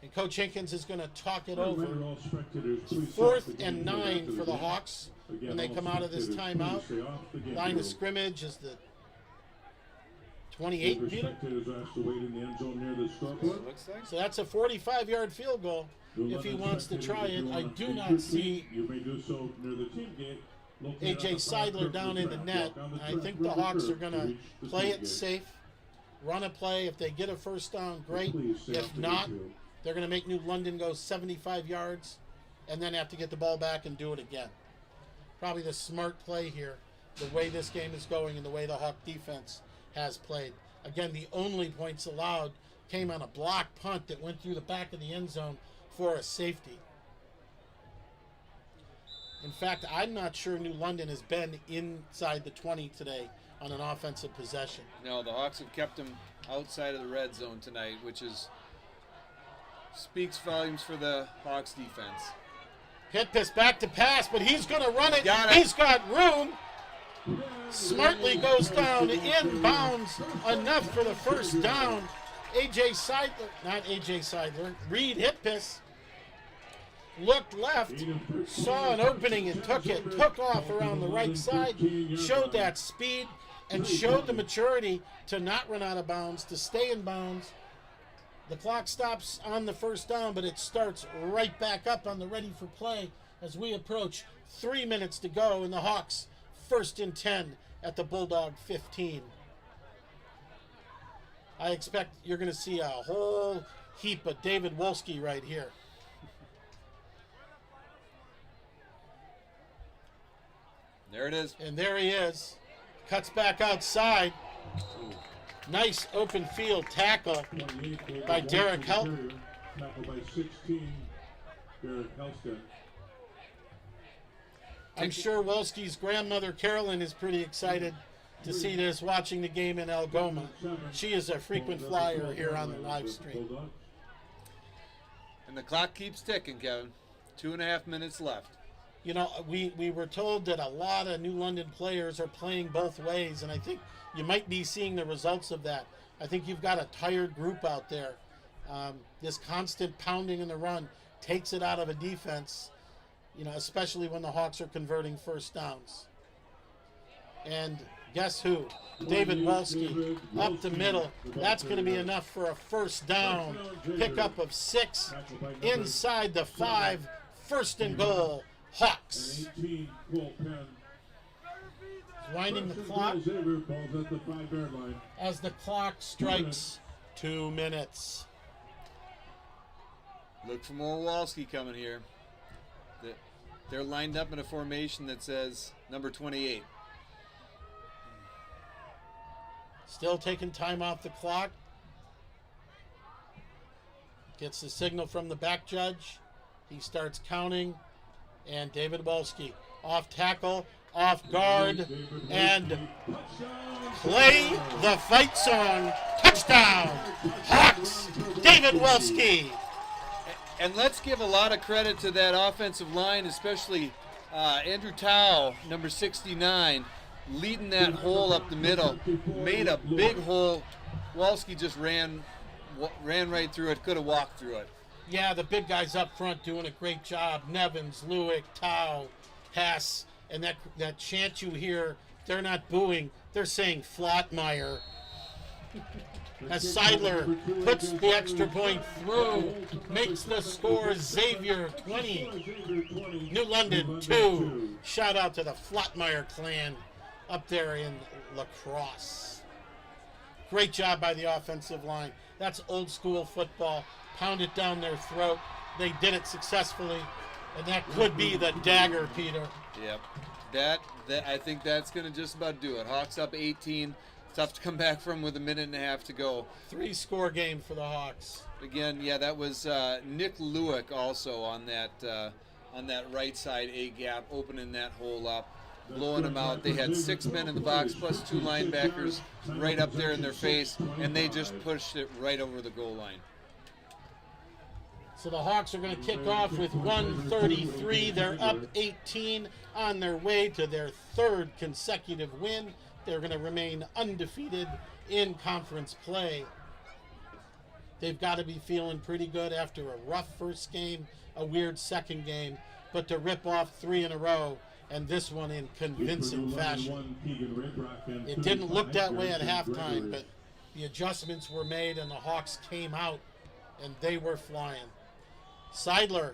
And Coach Hinkins is going to talk it over. 4th and 9 for the Hawks when they come out of this timeout. Line of scrimmage is the 28, Peter. So that's a 45-yard field goal if he wants to try it. I do not see AJ Seidler down in the net. I think the Hawks are going to play it safe, run a play. If they get a first down, great. If not, they're going to make New London go 75 yards and then have to get the ball back and do it again. Probably the smart play here, the way this game is going and the way the Hawk defense has played. Again, the only points allowed came on a block punt that went through the back of the end zone for a safety. In fact, I'm not sure New London has been inside the 20 today on an offensive possession. No, the Hawks have kept them outside of the red zone tonight, which speaks volumes for the Hawks defense. Hitpis back to pass, but he's going to run it. He's got room. Smartly goes down inbounds, enough for the first down. Reed Hitpis looked left, saw an opening and took it, took off around the right side, showed that speed and showed the maturity to not run out of bounds, to stay in bounds. The clock stops on the first down, but it starts right back up on the ready for play as we approach 3 minutes to go in the Hawks. 1st and 10 at the Bulldog 15. I expect you're going to see a whole heap of David Wolski right here. There it is. And there he is. Cuts back outside. Nice open field tackle by Derek Helton. Tackled by 16, Derek Helton. I'm sure Wolski's grandmother, Carolyn, is pretty excited to see this, watching the game in Algoma. She is a frequent flyer here on the live stream. And the clock keeps ticking, Kevin. 2.5 minutes left. You know, we were told that a lot of New London players are playing both ways, and I think you might be seeing the results of that. I think you've got a tired group out there. This constant pounding in the run takes it out of a defense, you know, especially when the Hawks are converting first downs. And Guess who? David Wolski up the middle. That's going to be enough for a first down. Pickup of 6 inside the 5. First and goal, Hawks. Winding the clock as the clock strikes 2 minutes. Look for more Walski coming here. They're lined up in a formation that says number 28. Still taking time off the clock. Gets the signal from the back judge. He starts counting. And David Wolski off tackle, off guard, and play the fight song. Touchdown, Hawks, David Wolski. And let's give a lot of credit to that offensive line, especially Andrew Tao, number 69, leading that hole up the middle. Made a big hole. Walski just ran right through it, could have walked through it. Yeah, the big guys up front doing a great job. Nevins, Lewick, Tao, Hess, and that chant you hear, they're not booing, they're saying Flottmeyer. As Seidler puts the extra point through, makes the score Xavier 20, New London 2. Shout out to the Flottmeyer clan up there in La Crosse. Great job by the offensive line. That's old school football. Pound it down their throat. They did it successfully, and that could be the dagger, Peter. Yep. That I think that's going to just about do it. Hawks up 18. Tough to come back from with a minute and a half to go. 3-score game for the Hawks. Again, yeah, that was Nick Lewick also on that right side A gap, opening that hole up, blowing them out. They had 6 men in the box plus 2 linebackers right up there in their face, and they just pushed it right over the goal line. So the Hawks are going to kick off with 1:33. They're up 18 on their way to their 3rd consecutive win. They're going to remain undefeated in conference play. They've got to be feeling pretty good after a rough first game, a weird second game, but to rip off 3 in a row, and this one in convincing fashion. It didn't look that way at halftime, but the adjustments were made and the Hawks came out and they were flying. Seidler,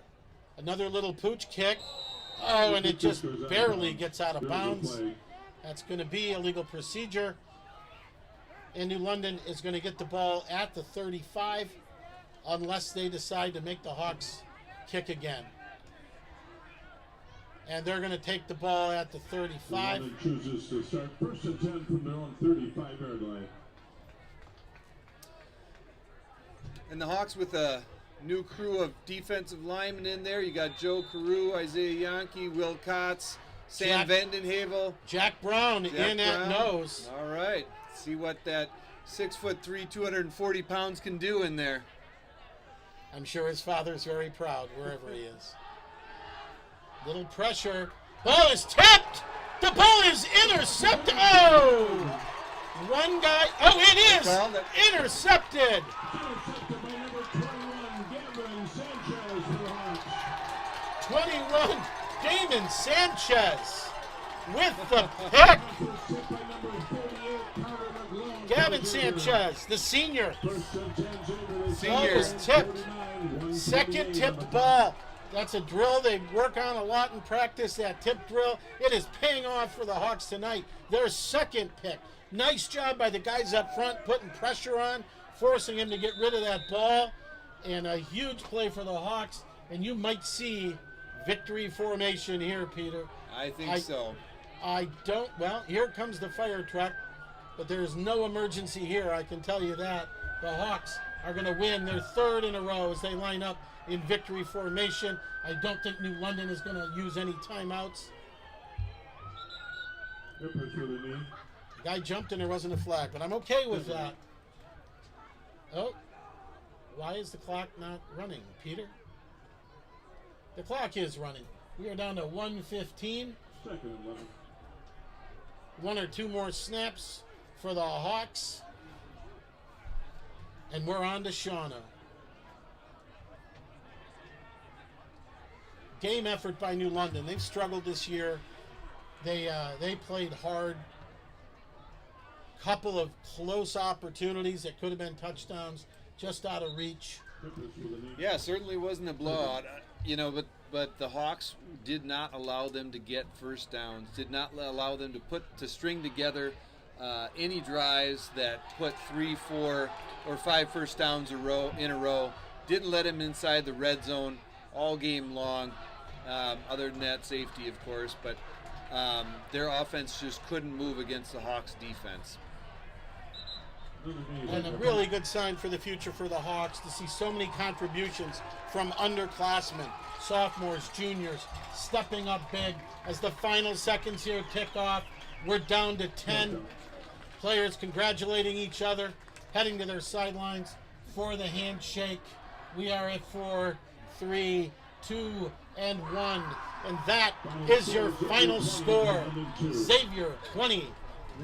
another little pooch kick. Oh, and it just barely gets out of bounds. That's going to be a legal procedure. And New London is going to get the ball at the 35 unless they decide to make the Hawks kick again. And they're going to take the ball at the 35. New London chooses to start 1st and 10 from their own 35-yard line. And the Hawks with a new crew of defensive linemen in there. You got Joe Carew, Isaiah Yankee, Will Kotz, Sam Vandenhavel. Jack Brown in at nose. All right. See what that 6'3", 240 pounds can do in there. I'm sure his father's very proud wherever he is. Little pressure. Ball is tipped. The ball is intercepted. Oh! One guy. Oh, it is intercepted. Intercepted by number 21, Gavin Sanchez for the Hawks. 21, Damon Sanchez with the pick. Gavin Sanchez, the senior. Ball was tipped. Second tipped ball. That's a drill they work on a lot in practice, that tip drill. It is paying off for the Hawks tonight. Their second pick. Nice job by the guys up front, putting pressure on, forcing him to get rid of that ball. And a huge play for the Hawks. And you might see victory formation here, Peter. I think so. Well, here comes the fire truck. But there's no emergency here, I can tell you that. The Hawks are going to win their 3rd in a row as they line up in victory formation. I don't think New London is going to use any timeouts. The guy jumped and there wasn't a flag, but I'm okay with that. Oh, why is the clock not running, Peter? The clock is running. We are down to 1:15. 1 or 2 more snaps for the Hawks. And we're on to Shawano. Game effort by New London. They've struggled this year. They played hard. couple of close opportunities that could have been touchdowns, just out of reach. Yeah, certainly wasn't a blowout. But the Hawks did not allow them to get first downs. Did not allow them to string together any drives that put 3, 4, or 5 first downs in a row. Didn't let them inside the red zone all game long. Other than that, safety, of course, but their offense just couldn't move against the Hawks' defense. And a really good sign for the future for the Hawks to see so many contributions from underclassmen, sophomores, juniors, stepping up big as the final seconds here kick off. We're down to 10. Players congratulating each other, heading to their sidelines for the handshake. We are at 4, 3, 2, and 1. And that is your final score. Xavier 20,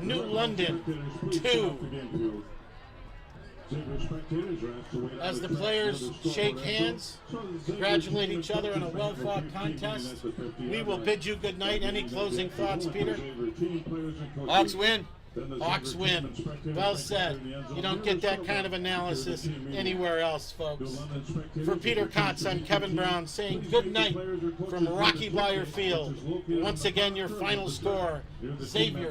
New London 2. As the players shake hands, congratulate each other on a well-fought contest, we will bid you good night. Any closing thoughts, Peter? Hawks win. Hawks win. Well said. You don't get that kind of analysis anywhere else, folks. For Peter Kotz, I'm Kevin Brown saying good night from Rocky Bleier Field. Once again, your final score, Xavier